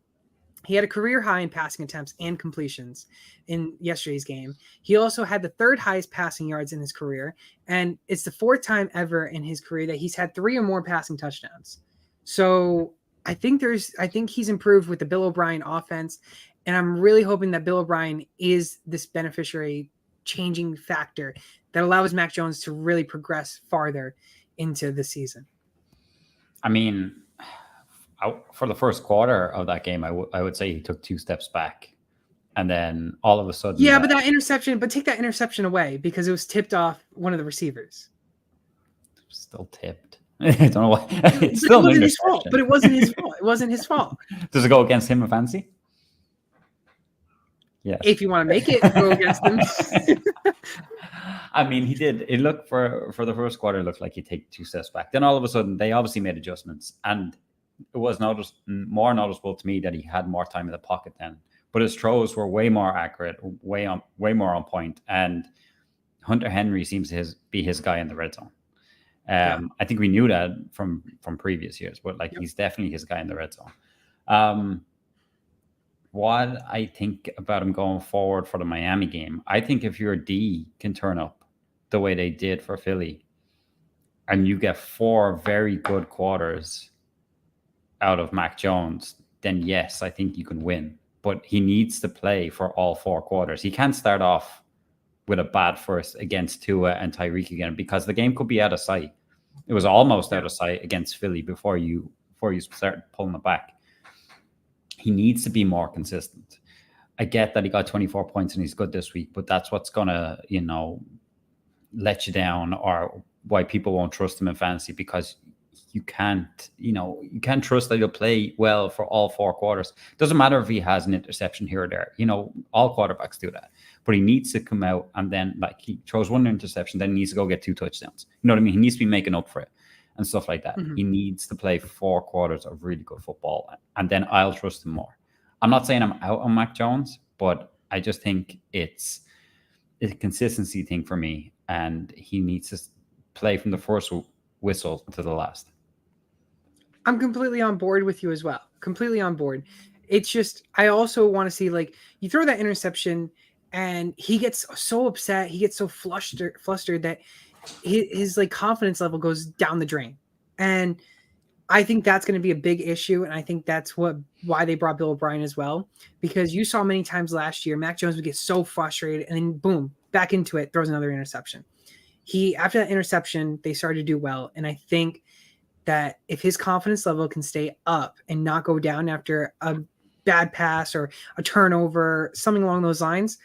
he had a career high in passing attempts and completions in yesterday's game. He also had the 3rd highest passing yards in his career, and it's the 4th time ever in his career that he's had 3 or more passing touchdowns. So I think he's improved with the Bill O'Brien offense, and I'm really hoping that Bill O'Brien is this beneficiary changing factor that allows Mac Jones to really progress farther into the season. I mean, for the first quarter of that game, I would say he took 2 steps back, and then all of a sudden, but that interception. But take that interception away because it was tipped off one of the receivers. Still tipped. I don't know why. It's still wasn't his fault, but it wasn't his fault. It wasn't his fault. Does it go against him in fantasy? Yes. If you want to make it go against him. I mean, he did. It looked for the first quarter, it looked like he'd take 2 steps back. Then all of a sudden, they obviously made adjustments, and it was more noticeable to me that he had more time in the pocket then. But his throws were way more accurate, way more on point, and Hunter Henry seems to be his guy in the red zone. I think we knew that from previous years, but he's definitely his guy in the red zone. What I think about him going forward for the Miami game, I think if your D can turn up the way they did for Philly, and you get 4 very good quarters out of Mac Jones, then yes, I think you can win. But he needs to play for all 4 quarters. He can't start off with a bad first against Tua and Tyreek again, because the game could be out of sight. It was almost out of sight against Philly before you started pulling it back. He needs to be more consistent. I get that he got 24 points and he's good this week, but that's what's going to, let you down, or why people won't trust him in fantasy, because you can't trust that he'll play well for all 4 quarters. Doesn't matter if he has an interception here or there. All quarterbacks do that. But he needs to come out and then he throws 1 interception, then he needs to go get 2 touchdowns. You know what I mean? He needs to be making up for it and stuff like that. Mm-hmm. He needs to play 4 quarters of really good football, and then I'll trust him more. I'm not saying I'm out on Mac Jones, but I just think it's a consistency thing for me, and he needs to play from the first whistle to the last. I'm completely on board with you as well. Completely on board. It's just, I also want to see, you throw that interception and he gets so upset, he gets so flustered that his confidence level goes down the drain. And I think that's going to be a big issue. And I think that's why they brought Bill O'Brien as well, because you saw many times last year, Mac Jones would get so frustrated and then boom, back into it, throws another interception. After that interception, they started to do well. And I think that if his confidence level can stay up and not go down after a bad pass or a turnover, something along those lines,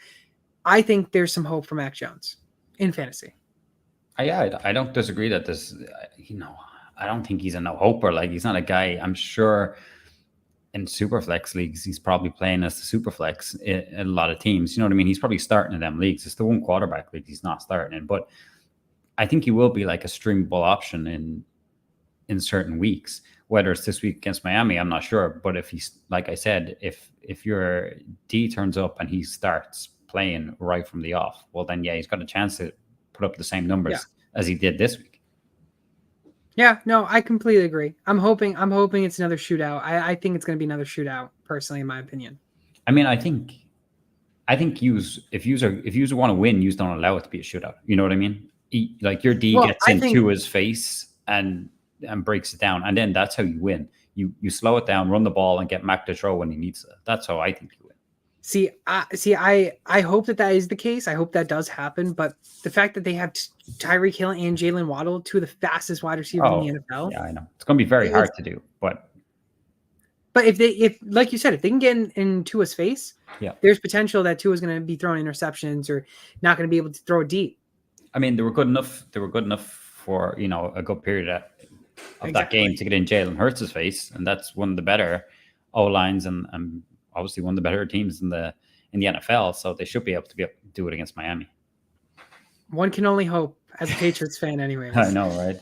I think there's some hope for Mac Jones in fantasy. I don't disagree that this, I don't think he's a no-hoper. He's not a guy, I'm sure in Superflex leagues, he's probably playing as the Superflex in a lot of teams. You know what I mean? He's probably starting in them leagues. It's the 1 quarterback league he's not starting in. But I think he will be a streamable option in certain weeks. Whether it's this week against Miami, I'm not sure. But if he's, like I said, if your D turns up and he starts playing right from the off, well then, yeah, he's got a chance to put up the same numbers as he did this week. Yeah, no, I completely agree. I'm hoping it's another shootout. I think it's going to be another shootout, personally, in my opinion. I mean, I think if user want to win, you don't allow it to be a shootout. You know what I mean? Like your D Well, gets I think into his face and breaks it down, and then that's how you win. You slow it down, run the ball, and get Mac to throw when he needs it. That's how I think you win. I hope that is the case. I hope that does happen. But the fact that they have Tyreek Hill and Jalen Waddle, two of the fastest wide receivers in the Oh, NFL, yeah, I know it's going to be very hard to do, but if like you said, if they can get in Tua's face, yeah, there's potential that Tua's going to be throwing interceptions or not going to be able to throw it deep. I mean they were good enough. They were good enough for a good period of that game Exactly. to get in Jalen Hurts' face, and that's one of the better O lines and obviously one of the better teams in the NFL. So they should be able to do it against Miami. One can only hope as a Patriots fan, I anyways. know, right?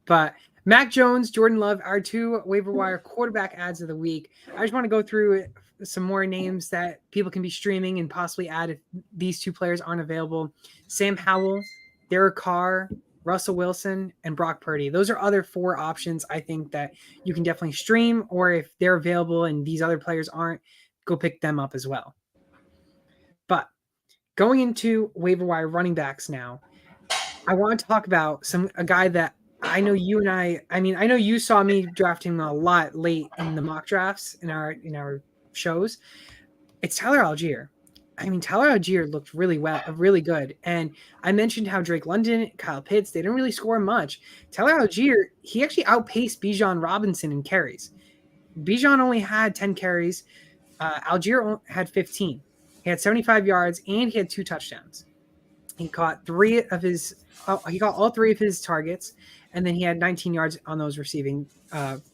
But Mac Jones, Jordan Love, our two waiver wire quarterback ads of the week. I just want to go through some more names that people can be streaming and possibly add if these two players aren't available. Sam Howell, Derek Carr, Russell Wilson, and Brock Purdy. Those are other 4 options I think that you can definitely stream, or if they're available and these other players aren't, go pick them up as well. But going into waiver wire running backs now, I want to talk about a guy that I know you and I mean, I know you saw me draft him a lot late in the mock drafts in our shows. It's Tyler Algier. I mean, Tyler Algier looked really good. And I mentioned how Drake London, Kyle Pitts, they didn't really score much. Tyler Algier, he actually outpaced Bijan Robinson in carries. Bijan only had 10 carries. Algier had 15. He had 75 yards and he had 2 touchdowns. He caught he caught all 3 of his targets, and then he had 19 yards on those receiving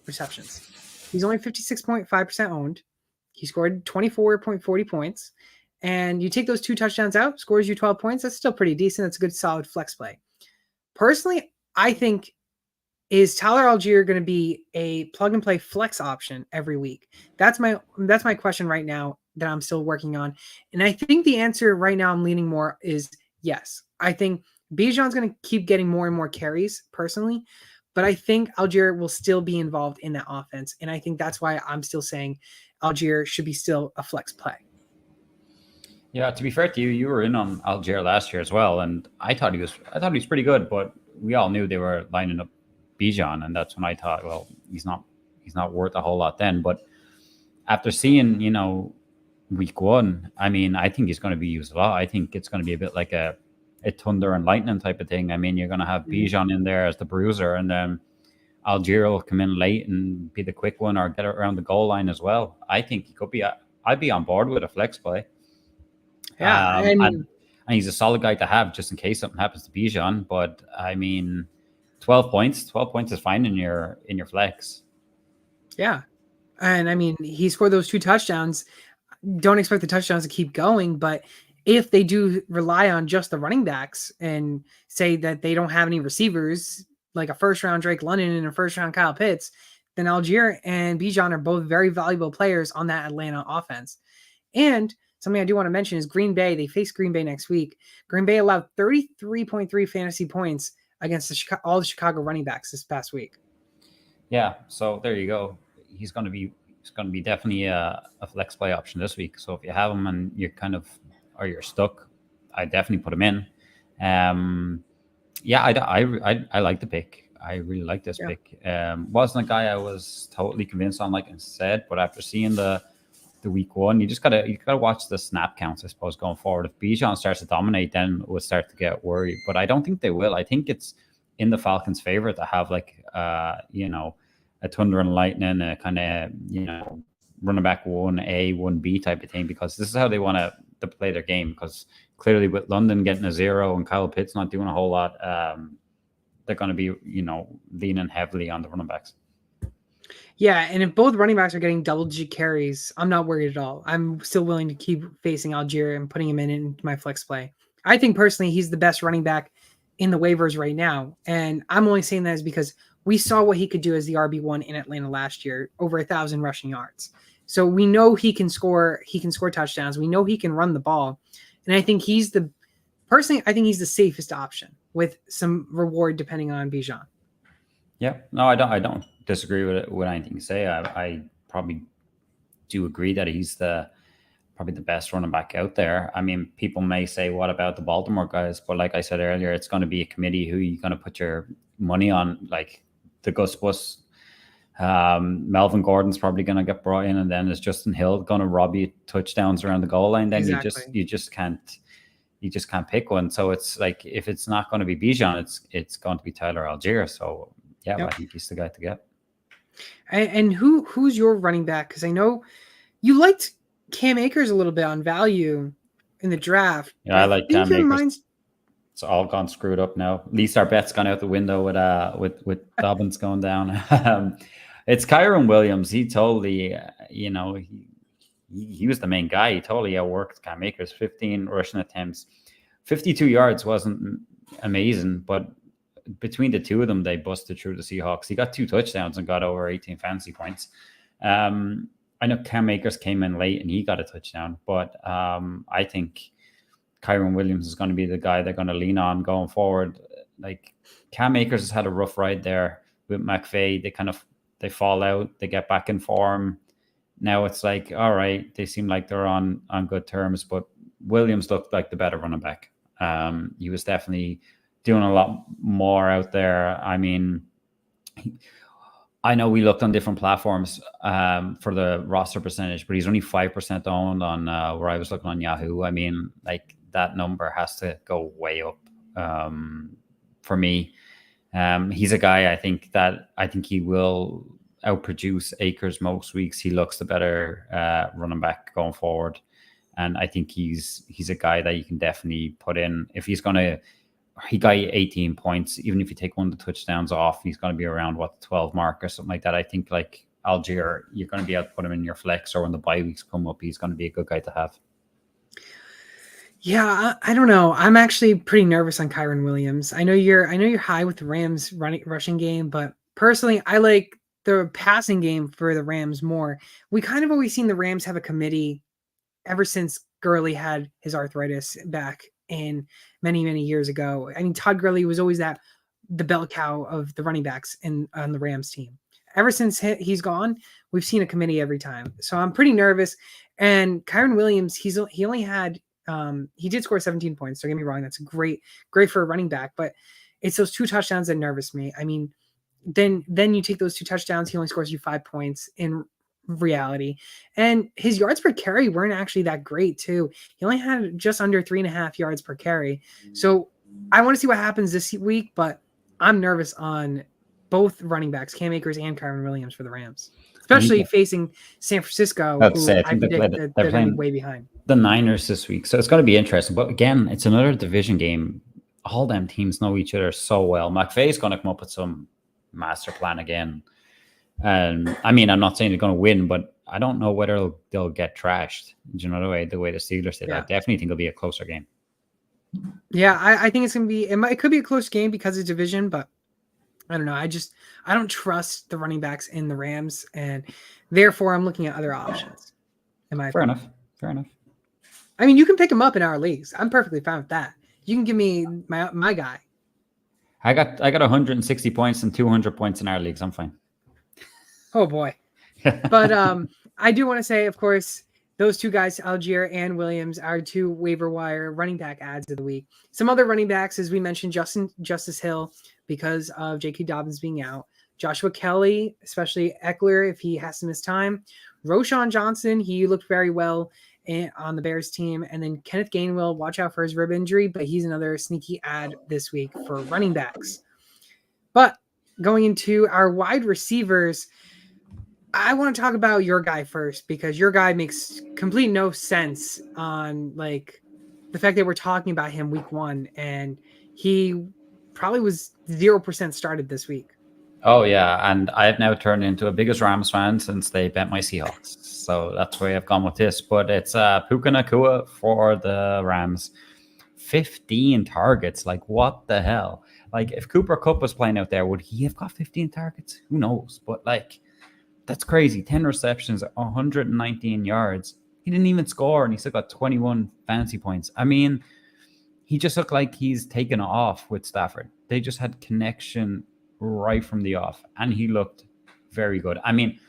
receptions. He's only 56.5% owned. He scored 24.40 points, and you take those 2 touchdowns out, scores you 12 points. That's still pretty decent. That's a good solid flex play. Personally, I think is Tyler Algier going to be a plug and play flex option every week? That's my question right now that I'm still working on, and I think the answer right now I'm leaning more is yes. I think Bijan's going to keep getting more and more carries personally, but I think Algier will still be involved in that offense. And I think that's why I'm still saying Algier should be still a flex play. Yeah, to be fair to you, you were in on Algier last year as well, and I thought he was pretty good, but we all knew they were lining up Bijan, and that's when I thought, well, he's not worth a whole lot then. But after seeing, week 1, I mean, I think he's going to be used a lot. I think it's going to be a bit like a thunder and lightning type of thing. I mean, you're going to have Bijan in there as the bruiser, and then Algier will come in late and be the quick one or get around the goal line as well. I think he could be. I'd be on board with a flex play. Yeah, I mean, and he's a solid guy to have just in case something happens to Bijan. But I mean, 12 points is fine in your flex. Yeah, and I mean, he scored those 2 touchdowns. Don't expect the touchdowns to keep going, but if they do rely on just the running backs and say that they don't have any receivers, like a first round Drake London and a first round Kyle Pitts, then Algier and Bijan are both very valuable players on that Atlanta offense. And something I do want to mention is Green Bay. They face Green Bay next week. Green Bay allowed 33.3 fantasy points against all the Chicago running backs this past week. Yeah, so there you go. He's going to be definitely a flex play option this week. So if you have him and you're you're stuck, I definitely put him in. Yeah, I like the pick. I really like this pick. Wasn't a guy I was totally convinced on, like I said, but after seeing the week 1, you gotta watch the snap counts, I suppose, going forward. If Bijan starts to dominate, then we'll start to get worried. But I don't think they will. I think it's in the Falcons' favor to have a thunder and lightning, a kind of running back 1A, 1B type of thing, because this is how they want to play their game. Because clearly, with London getting a 0 and Kyle Pitts not doing a whole lot, they're going to be leaning heavily on the running backs. Yeah, and if both running backs are getting double-digit carries, I'm not worried at all. I'm still willing to keep facing Algier and putting him into my flex play. I think personally he's the best running back in the waivers right now, and I'm only saying that is because we saw what he could do as the RB1 in Atlanta last year, over 1,000 rushing yards. So we know he can score touchdowns. We know he can run the ball, and I think he's the safest option with some reward depending on Bijan. Yeah, no, I don't disagree with anything you say. I probably do agree that he's probably the best running back out there. I mean, people may say, what about the Baltimore guys? But like I said earlier, it's going to be a committee who you're going to put your money on. Like the Gus Bus, Melvin Gordon's probably going to get brought in, and then is Justin Hill going to rob you touchdowns around the goal line? Then Exactly. you just can't pick one. So it's like, if it's not going to be Bijan, it's going to be Tyler Algier. So yeah, Yep. I think he's the guy to get. And who's your running back? Because I know you liked Cam Akers a little bit on value in the draft. Yeah, I like think Cam your Akers. mind's It's all gone screwed up now. At least our bet's gone out the window with Dobbins going down. It's Kyron Williams. He totally, he was the main guy. He totally outworked Cam Akers. 15 rushing attempts, 52 yards wasn't amazing, but between the two of them, they busted through the Seahawks. He got 2 touchdowns and got over 18 fantasy points. I know Cam Akers came in late and he got a touchdown, but I think Kyron Williams is going to be the guy they're going to lean on going forward. Like, Cam Akers has had a rough ride there with McVay. They fall out, they get back in form. Now it's like, all right, they seem like they're on good terms, but Williams looked like the better running back. He was definitely doing a lot more out there. I mean, I know we looked on different platforms for the roster percentage, but he's only 5% owned on where I was looking on Yahoo. I mean, like, that number has to go way up for me. He's a guy I think he will outproduce Akers most weeks. He looks the better running back going forward, and I think he's a guy that you can definitely put in if he's going to. He got 18 points. Even if you take one of the touchdowns off, he's going to be around the 12 mark or something like that. I think, like Algier, you're going to be able to put him in your flex, or when the bye weeks come up, he's going to be a good guy to have. Yeah, I don't know. I'm actually pretty nervous on Kyron Williams. I know you're high with the Rams rushing game, but personally, I like the passing game for the Rams more. We kind of always seen the Rams have a committee ever since Gurley had his arthritis back in many, many years ago. I mean, Todd Gurley was always the bell cow of the running backs on the Rams team. Ever since he's gone, we've seen a committee every time. So I'm pretty nervous. And Kyron Williams, he only had he did score 17 points. Don't get me wrong, that's great for a running back, but it's those 2 touchdowns that nervous me. I mean, then you take those 2 touchdowns, he only scores you 5 points in reality, and his yards per carry weren't actually that great too. He only had just under 3.5 yards per carry. So I want to see what happens this week, but I'm nervous on both running backs, Cam Akers and Kyron Williams, for the Rams, especially facing San Francisco, who I predict that they're going to be way behind the Niners this week. So it's going to be interesting. But again, it's another division game. All them teams know each other so well. McVay's going to come up with some master plan again. And I mean, I'm not saying they're going to win, but I don't know whether they'll get trashed. Do you know the way the Steelers did? Yeah. I definitely think it'll be a closer game. Yeah, I think it's going to be. It could be a close game because it's division, but I don't know. I don't trust the running backs in the Rams, and therefore I'm looking at other options. Fair enough. I mean, you can pick them up in our leagues. I'm perfectly fine with that. You can give me my guy. I got 160 points and 200 points in our leagues. I'm fine. Oh boy. But I do want to say, of course, those 2 guys, Algier and Williams, are 2 waiver wire running back ads of the week. Some other running backs, as we mentioned, Justice Hill, because of J.K. Dobbins being out. Joshua Kelly, especially Eckler, if he has to miss time. Roshan Johnson, he looked very well on the Bears team. And then Kenneth Gainwell, watch out for his rib injury, but he's another sneaky ad this week for running backs. But going into our wide receivers, I want to talk about your guy first, because your guy makes complete no sense on like the fact that we're talking about him week 1, and he probably was 0% started this week. Oh yeah, and I've now turned into a biggest Rams fan since they bet my Seahawks. So that's where I've gone with this. But it's Puka Nacua for the Rams. 15 targets. Like, what the hell? Like, if Cooper Kupp was playing out there, would he have got 15 targets? Who knows? But like, that's crazy. 10 receptions, 119 yards. He didn't even score, and he still got 21 fantasy points. I mean, he just looked like he's taken off with Stafford. They just had connection right from the off, and he looked very good. I mean,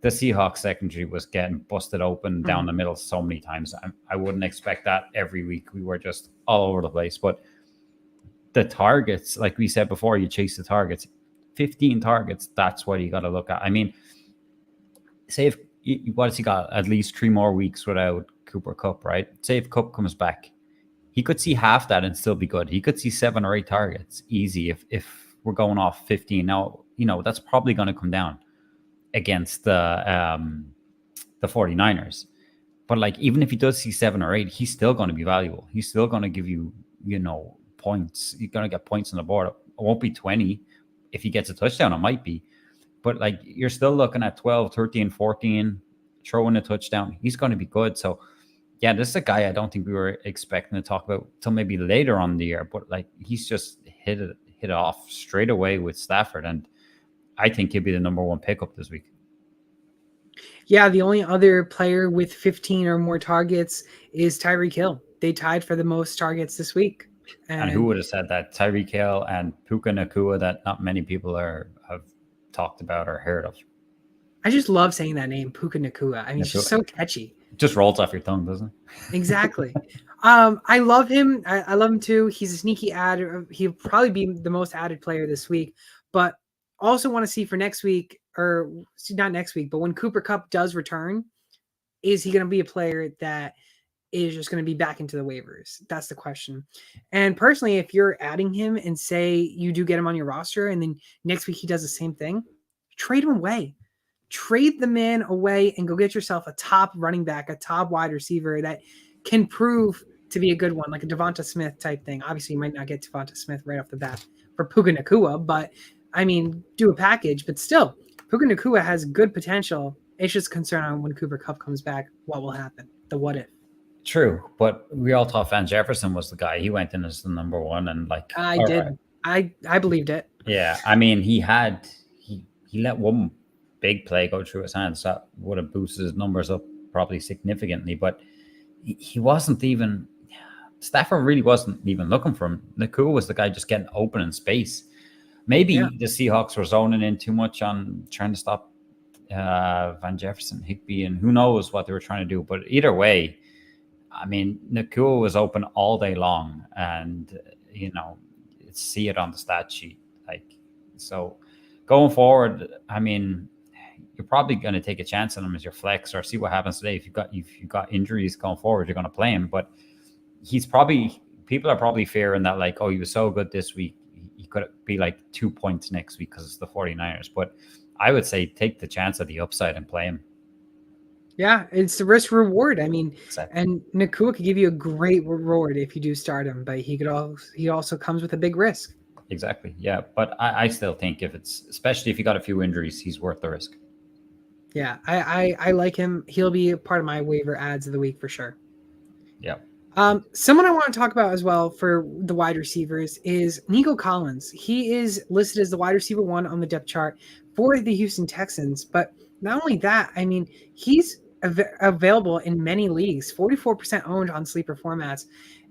the Seahawks secondary was getting busted open down the middle so many times. I wouldn't expect that every week. We were just all over the place. But the targets, like we said before, you chase the targets. 15 targets, that's what you got to look at. I mean, say if what has he got? At least 3 more weeks without Cooper Kupp, right? Say if Kupp comes back, he could see half that and still be good. He could see 7 or 8 targets easy if we're going off 15. Now, that's probably going to come down against the 49ers. But like, even if he does see 7 or 8, he's still going to be valuable. He's still going to give you, points. You're going to get points on the board. It won't be 20. If he gets a touchdown, it might be. But like, you're still looking at 12, 13, 14, throwing a touchdown. He's going to be good. So yeah, this is a guy I don't think we were expecting to talk about till maybe later on in the year. But like, he's just hit it off straight away with Stafford. And I think he'll be the number 1 pickup this week. Yeah, the only other player with 15 or more targets is Tyreek Hill. They tied for the most targets this week. And who would have said that? Tyreek Hill and Puka Nacua, that not many people have talked about or heard of. I just love saying that name, Puka Nacua. I mean, it's just so catchy. It just rolls off your tongue, doesn't it? Exactly. I love him. I love him too. He's a sneaky ad. He'll probably be the most added player this week. But also want to see for next week, or not next week, but when Cooper Kupp does return, is he going to be a player that is just going to be back into the waivers? That's the question. And personally, if you're adding him and say you do get him on your roster and then next week he does the same thing, trade him away. Trade the man away and go get yourself a top running back, a top wide receiver that can prove to be a good one, like a Devonta Smith type thing. Obviously, you might not get Devonta Smith right off the bat for Puka Nacua, but I mean, do a package. But still, Puka Nacua has good potential. It's just concern on when Cooper Kupp comes back, what will happen? The what if. True, but we all thought Van Jefferson was the guy. He went in as the number 1, and like I did. Right. I believed it. Yeah, I mean, he let one big play go through his hands. That would have boosted his numbers up probably significantly, but he wasn't even. Stafford really wasn't even looking for him. Nacua was the guy just getting open in space. Maybe the Seahawks were zoning in too much on trying to stop Van Jefferson, Higbee, and who knows what they were trying to do. But either way, I mean, Nacua was open all day long, and see it on the stat sheet. Like, so going forward, I mean, you're probably going to take a chance on him as your flex, or see what happens today. If you've got injuries going forward, you're going to play him. But people are probably fearing that, like, oh, he was so good this week, he could be like 2 points next week because it's the 49ers. But I would say take the chance of the upside and play him. Yeah, it's the risk reward. I mean, exactly. And Nacua could give you a great reward if you do start him, but he also comes with a big risk. Exactly. Yeah, but I still think especially if you got a few injuries, he's worth the risk. Yeah, I like him. He'll be a part of my waiver ads of the week for sure. Yeah. Someone I want to talk about as well for the wide receivers is Nico Collins. He is listed as the wide receiver 1 on the depth chart for the Houston Texans, but not only that, I mean, he's available in many leagues, 44% owned on sleeper formats.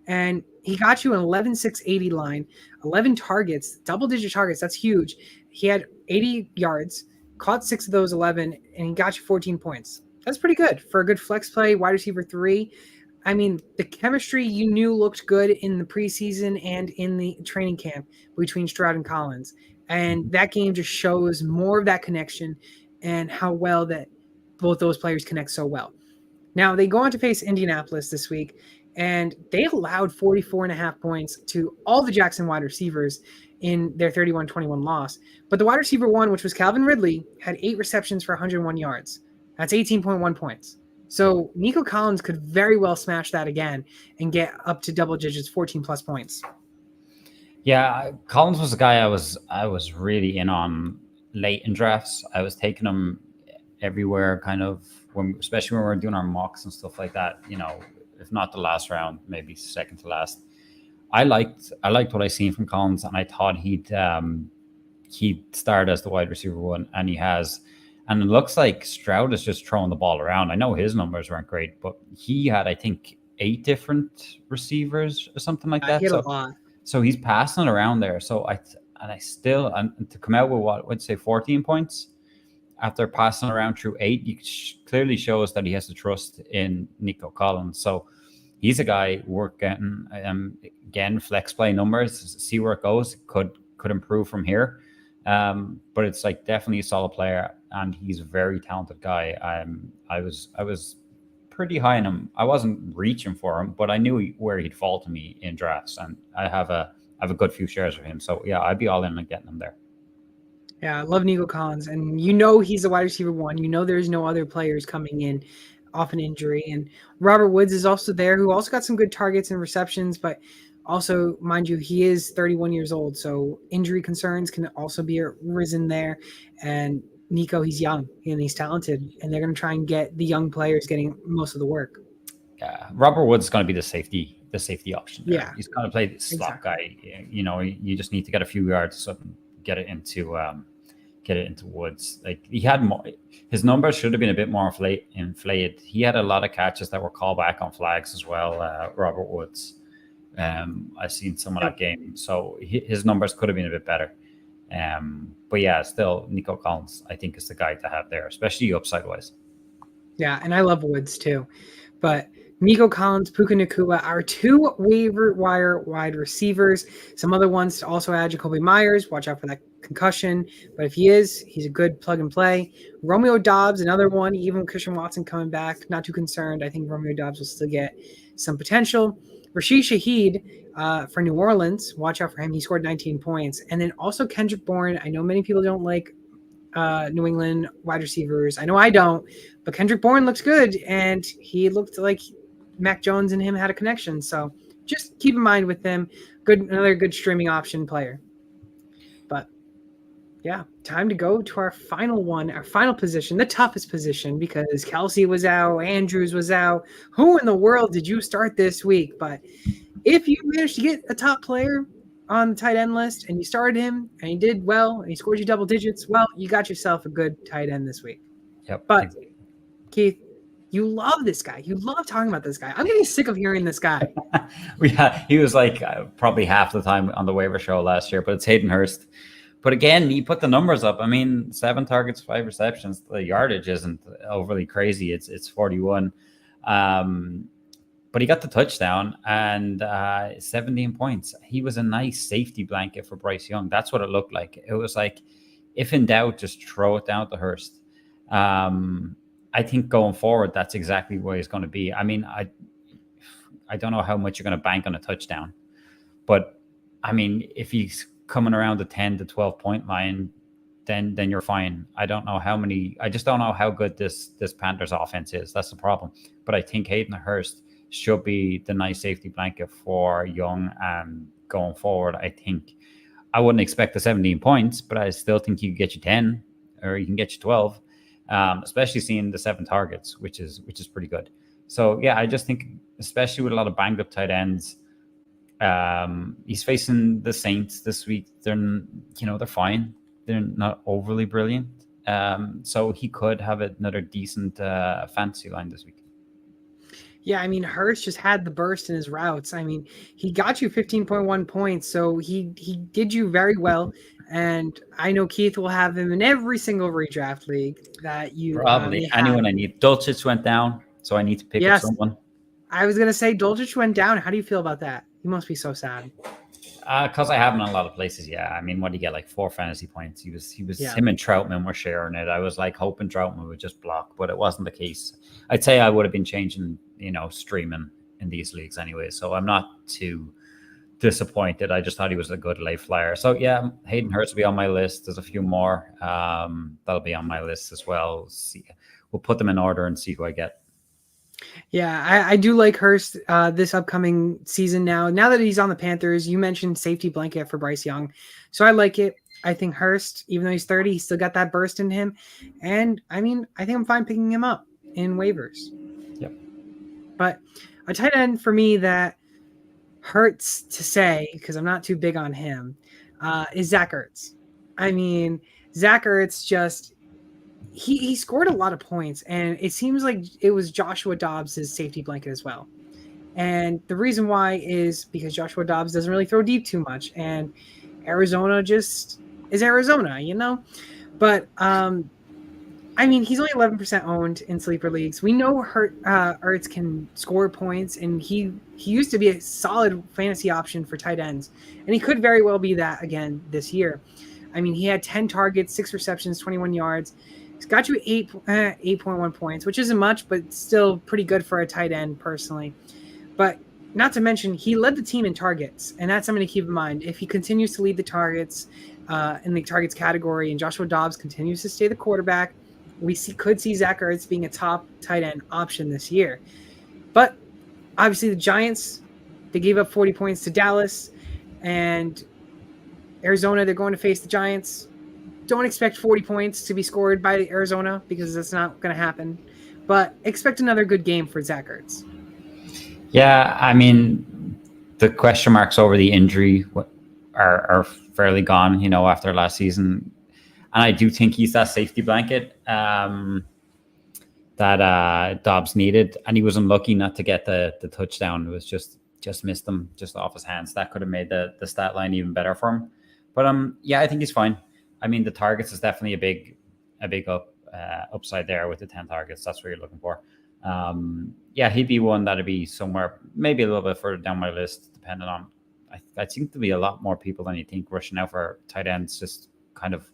And he got you an 11-6-80 line, 11 targets, double-digit targets. That's huge. He had 80 yards, caught 6 of those 11, and he got you 14 points. That's pretty good for a good flex play, wide receiver 3. I mean, the chemistry you knew looked good in the preseason and in the training camp between Stroud and Collins. And that game just shows more of that connection and how well that both those players connect so well. Now, they go on to face Indianapolis this week, and they allowed 44.5 points to all the Jackson wide receivers in their 31-21 loss. But the wide receiver 1, which was Calvin Ridley, had 8 receptions for 101 yards. That's 18.1 points. So Nico Collins could very well smash that again and get up to double digits, 14 plus points. Yeah, Collins was the guy I was really in on late in drafts. I was taking him everywhere, kind of, especially when we were doing our mocks and stuff like that. If not the last round, maybe second to last. I liked what I seen from Collins, and I thought he'd start as the wide receiver 1, and he has. And it looks like Stroud is just throwing the ball around. I know his numbers weren't great, but he had, I think, 8 different receivers or something like that. He had a lot. So he's passing it around there. So and and to come out with what would say 14 points after passing around through 8, clearly shows that he has the trust in Nico Collins. So he's a guy we're getting again flex play numbers, see where it goes. Could improve from here, but it's like definitely a solid player, and he's a very talented guy. I was pretty high on him. I wasn't reaching for him, but I knew where he'd fall to me in drafts, and I have a good few shares of him. So yeah, I'd be all in on getting him there. Yeah, I love Nico Collins, and he's a wide receiver 1. There's no other players coming in off an injury, and Robert Woods is also there, who also got some good targets and receptions, but also, mind you, he is 31 years old, so injury concerns can also be risen there. And Nico, he's young and he's talented, and they're going to try and get the young players getting most of the work. Yeah, Robert Woods is going to be the safety option there. Yeah, He's going to play the slot guy. You just need to get a few yards so get it into Woods. Like he had more, his numbers should have been a bit more inflated. He had a lot of catches that were called back on flags as well. Robert Woods. I've seen some of that game, so his numbers could have been a bit better. But yeah, still Nico Collins, I think, is the guy to have there, especially upside wise. Yeah, and I love Woods too, but Nico Collins, Puka Nacua are 2 waiver wire wide receivers. Some other ones to also add: Jacoby Myers. Watch out for that concussion, but if he's a good plug and play. Romeo Doubs, another one. Even Christian Watson coming back, not too concerned. I think Romeo Doubs will still get some potential. Rashid Shaheed for New Orleans. Watch out for him. He scored 19 points. And then also Kendrick Bourne. I know many people don't like New England wide receivers. I know I don't, but Kendrick Bourne looks good, and he looked like Mac Jones and him had a connection. So just keep in mind with them. Another good streaming option player. But yeah, time to go to our final one, our final position, the toughest position, because Kelsey was out, Andrews was out. Who in the world did you start this week? But if you managed to get a top player on the tight end list and you started him and he did well and he scored you double digits, well, you got yourself a good tight end this week. Yep. But Keith, you love this guy. You love talking about this guy. I'm getting sick of hearing this guy. He was like probably half the time on the waiver show last year, but it's Hayden Hurst. But again, he put the numbers up. I mean, 7 targets, 5 receptions. The yardage isn't overly crazy. It's 41. But he got the touchdown and 17 points. He was a nice safety blanket for Bryce Young. That's what it looked like. It was like, if in doubt, just throw it down to Hurst. I think going forward, that's exactly where he's going to be. I mean, I don't know how much you're going to bank on a touchdown. But, I mean, if he's coming around the 10 to 12 point line, then you're fine. I just don't know how good this Panthers offense is. That's the problem. But I think Hayden Hurst should be the nice safety blanket for Young, and going forward, I think I wouldn't expect the 17 points, but I still think you can get you 10 or you can get you 12, especially seeing the 7 targets, which is pretty good. So yeah, I just think, especially with a lot of banged up tight ends, he's facing the Saints this week. They're fine. They're not overly brilliant. So he could have another decent fantasy line this week. Yeah, I mean, Hurst just had the burst in his routes. I mean, he got you 15.1 points, so he did you very well. And I know Keith will have him in every single redraft league that you probably anyone I need. Dulcich went down, so I need to pick up someone. I was gonna say Dulcich went down. How do you feel about that? You must be so sad. Because I have him in a lot of places. Yeah, I mean, what did he get? Like 4 fantasy points. He was him and Troutman were sharing it. I was like hoping Troutman would just block, but it wasn't the case. I'd say I would have been changing, streaming in these leagues anyway. So I'm not too disappointed. I just thought he was a good late flyer. So yeah, Hayden Hurst will be on my list. There's a few more that'll be on my list as well. We'll put them in order and see who I get. Yeah, I do like Hurst this upcoming season now. Now that he's on the Panthers, you mentioned safety blanket for Bryce Young. So I like it. I think Hurst, even though he's 30, he's still got that burst in him. And I mean, I think I'm fine picking him up in waivers. Yep. But a tight end for me that hurts to say, because I'm not too big on him, is Zach Ertz. I mean, Zach Ertz just... He scored a lot of points, and it seems like it was Joshua Dobbs' safety blanket as well. And the reason why is because Joshua Dobbs doesn't really throw deep too much, and Arizona just is Arizona, But I mean, he's only 11% owned in sleeper leagues. We know Ertz can score points, and he used to be a solid fantasy option for tight ends, and he could very well be that again this year. I mean, he had 10 targets, 6 receptions, 21 yards. He's got you 8.1 points, which isn't much, but still pretty good for a tight end personally. But not to mention, he led the team in targets, and that's something to keep in mind. If he continues to lead the targets in the targets category, and Joshua Dobbs continues to stay the quarterback, we could see Zach Ertz being a top tight end option this year. But obviously the Giants, they gave up 40 points to Dallas, and Arizona, they're going to face the Giants. Don't expect 40 points to be scored by Arizona because that's not going to happen. But expect another good game for Zach Ertz. Yeah, I mean, the question marks over the injury are fairly gone, after last season. And I do think he's that safety blanket that Dobbs needed. And he was unlucky not to get the touchdown. It was just missed him just off his hands. That could have made the stat line even better for him. But yeah, I think he's fine. I mean, the targets is definitely a big upside there with the 10 targets. That's what you're looking for. Yeah, he'd be one that'd be somewhere maybe a little bit further down my list, depending on. I think there'll be a lot more people than you think rushing out for tight ends, just kind of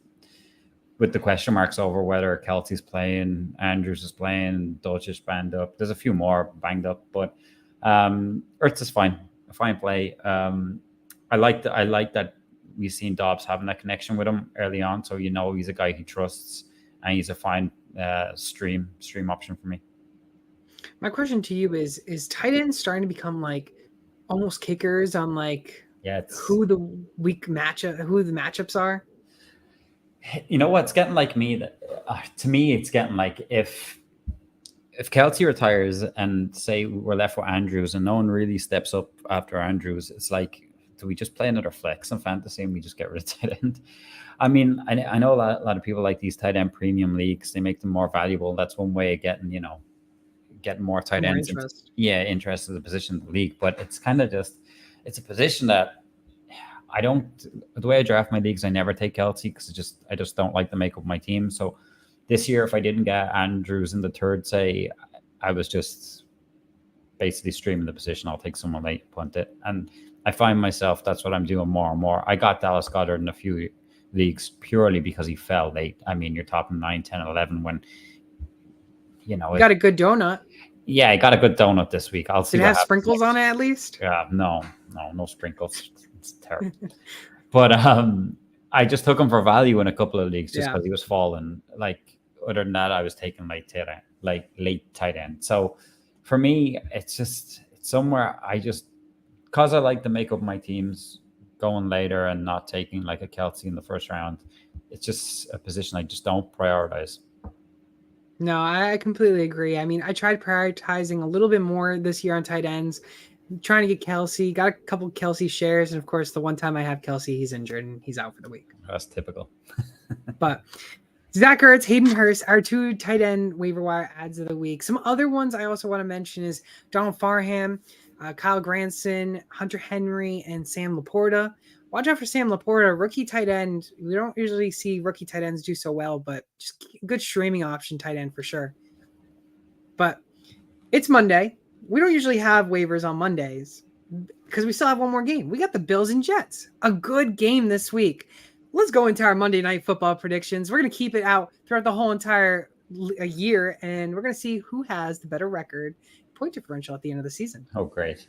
with the question marks over whether Kelsey's playing, Andrews is playing, Dutch is banged up. There's a few more banged up, but Ertz is fine, a fine play. I like that we've seen Dobbs having that connection with him early on, so he's a guy he trusts, and he's a fine stream option for me. My question to you is tight ends starting to become like almost kickers on who the matchups are? You know what's getting like me? To me, it's getting like if Kelsey retires and say we're left with Andrews and no one really steps up after Andrews, it's like, do we just play another flex in fantasy and we just get rid of tight end? I mean, I know a lot of people like these tight end premium leagues. They make them more valuable. That's one way of getting more tight ends. Interest in the position of the league. But it's kind of it's a position that the way I draft my leagues, I never take Kelsey because I just don't like the makeup of my team. So this year, if I didn't get Andrews in the third, say, I was just basically streaming the position. I'll take someone late, punt it. And I find myself, that's what I'm doing more and more. I got Dallas Goedert in a few leagues purely because he fell late. I mean, you're top 9, 10, 11 when, you got a good donut. Yeah, I got a good donut this week. I'll see. Did it have sprinkles on it at least? Yeah, no sprinkles. It's terrible. But I just took him for value in a couple of leagues just because he was falling. Like, other than that, I was taking late tight end. So for me, it's somewhere because I like to make up my teams going later and not taking like a Kelsey in the first round. It's just a position I just don't prioritize. No, I completely agree. I mean, I tried prioritizing a little bit more this year on tight ends, trying to get Kelsey, got a couple Kelsey shares. And of course, the one time I have Kelsey, he's injured and he's out for the week. That's typical. But Zach Ertz, Hayden Hurst, our 2 tight end waiver wire ads of the week. Some other ones I also want to mention is Donald Farham, Kyle Granson, Hunter Henry, and Sam Laporta. Watch out for Sam Laporta, rookie tight end. We don't usually see rookie tight ends do so well, but just a good streaming option tight end for sure. But it's Monday. We don't usually have waivers on Mondays because we still have one more game. We got the Bills and Jets, a good game this week. Let's go into our Monday Night Football predictions. We're going to keep it out throughout the whole entire year, and we're going to see who has the better record point differential at the end of the season. Oh, great.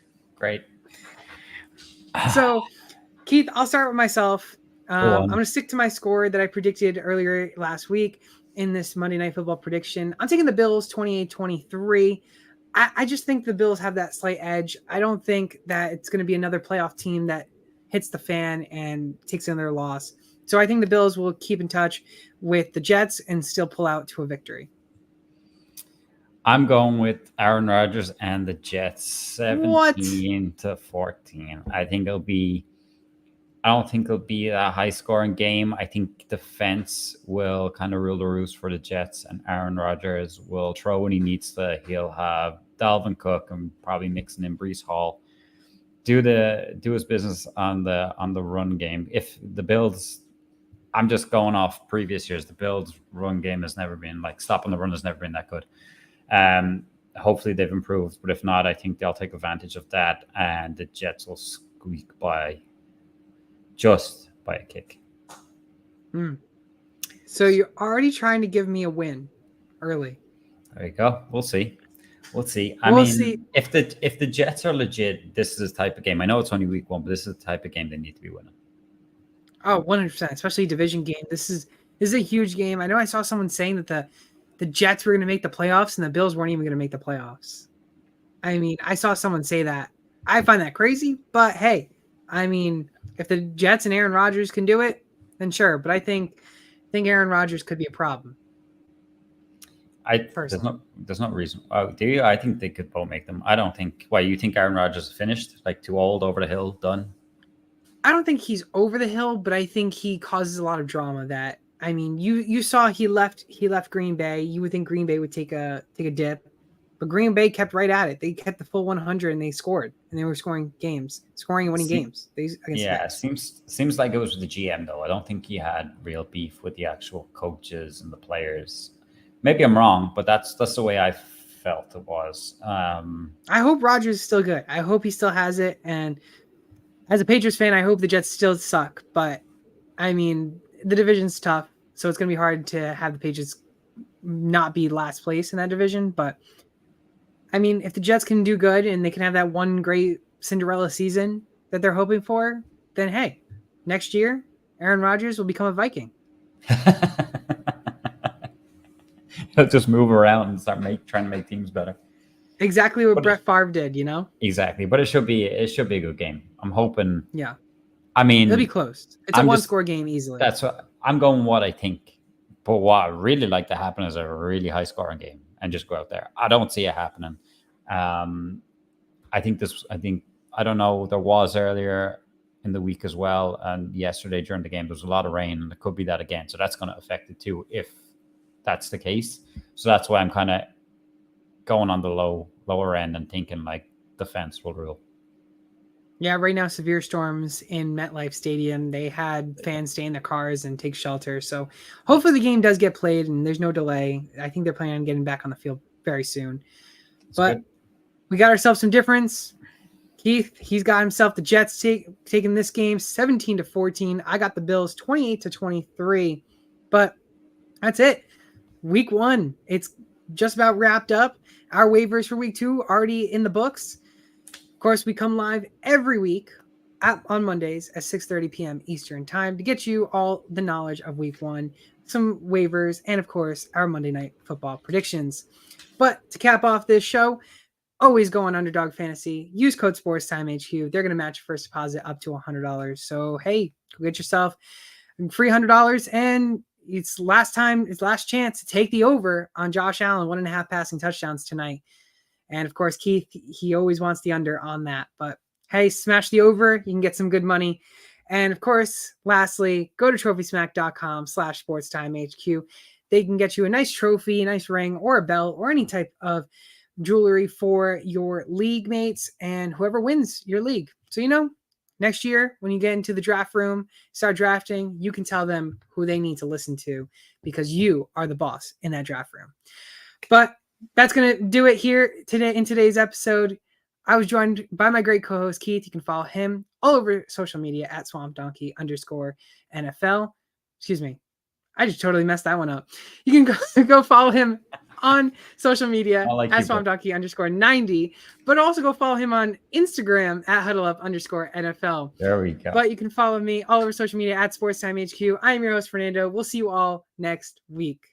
So, Keith, I'll start with myself. I'm going to stick to my score that I predicted earlier last week in this Monday Night Football prediction. I'm taking the Bills 28-23. I just think the Bills have that slight edge. I don't think that it's going to be another playoff team that hits the fan and takes another loss. So I think the Bills will keep in touch with the Jets and still pull out to a victory. I'm going with Aaron Rodgers and the Jets 17-14. I don't think it'll be a high scoring game. I think defense will kind of rule the roost for the Jets, and Aaron Rodgers will throw when he needs to. He'll have Dalvin Cook and probably mixing in Breece Hall. do his business on the run game. If the Bills, I'm just going off previous years, the Bills run game has never been like stopping the run has never been that good. Hopefully they've improved, but if not, I think they'll take advantage of that, and the Jets will squeak by just by a kick. So you're already trying to give me a win early. There you go. We'll see. We'll see. See. If the Jets are legit, this is the type of game. I know it's only week 1, but this is the type of game they need to be winning. Oh, 100%, especially division game. This is a huge game. I know I saw someone saying that the Jets were going to make the playoffs and the Bills weren't even going to make the playoffs. I mean, I saw someone say that. I find that crazy, but hey, I mean, if the Jets and Aaron Rodgers can do it, then sure. But I think Aaron Rodgers could be a problem. There's no reason. Oh, do you? I think they could both make them. I don't think. Why, you think Aaron Rodgers is finished? Like too old, over the hill, done? I don't think he's over the hill, but I think he causes a lot of drama. That, I mean, you saw he left Green Bay. You would think Green Bay would take a dip, but Green Bay kept right at it. They kept the full 100 and they scored, and they were scoring and winning games. Seems like it was with the GM though. I don't think he had real beef with the actual coaches and the players. Maybe I'm wrong, but that's the way I felt it was. I hope Rodgers is still good. I hope he still has it. And as a Patriots fan, I hope the Jets still suck. But I mean, the division's tough, so it's going to be hard to have the Patriots not be last place in that division. But I mean, if the Jets can do good and they can have that one great Cinderella season that they're hoping for, then hey, next year Aaron Rodgers will become a Viking. He'll just move around and start trying to make teams better. Exactly what Brett Favre did, Exactly, but it should be a good game. I'm hoping. Yeah. I mean, it'll be close. It's a one-score game easily. That's what I'm going. What I think, but what I really like to happen is a really high-scoring game and just go out there. I don't see it happening. I don't know. There was earlier in the week as well, and yesterday during the game there was a lot of rain, and it could be that again. So that's going to affect it too if that's the case. So that's why I'm kind of going on the lower end and thinking like defense will rule. Yeah, right now severe storms in MetLife Stadium. They had fans stay in their cars and take shelter. So hopefully the game does get played and there's no delay. I think they're planning on getting back on the field very soon. But we got ourselves some difference. Keith, he's got himself the Jets taking this game 17-14. I got the Bills 28-23. But that's it. Week 1, it's just about wrapped up. Our waivers for week 2 already in the books. Of course, we come live every week on Mondays at 6:30 p.m. Eastern time to get you all the knowledge of week 1, some waivers, and of course, our Monday Night Football predictions. But to cap off this show, always go on Underdog Fantasy. Use code SportsTimeHQ. They're going to match your first deposit up to $100. So, hey, go get yourself free $100, and it's last chance to take the over on Josh Allen, 1.5 passing touchdowns tonight. And of course, Keith, he always wants the under on that. But hey, smash the over. You can get some good money. And of course, lastly, go to trophysmack.com/sportstimehq. They can get you a nice trophy, a nice ring, or a belt, or any type of jewelry for your league mates and whoever wins your league. So, next year, when you get into the draft room, start drafting, you can tell them who they need to listen to because you are the boss in that draft room. But that's going to do it here today in today's episode. I was joined by my great co-host, Keith. You can follow him all over social media at SwampDonkey_NFL. Excuse me. I just totally messed that one up. You can go follow him on social media at SwampDonkey_90, but also go follow him on Instagram at HuddleUp_NFL. There we go. But you can follow me all over social media at SportsTimeHQ. I am your host, Fernando. We'll see you all next week.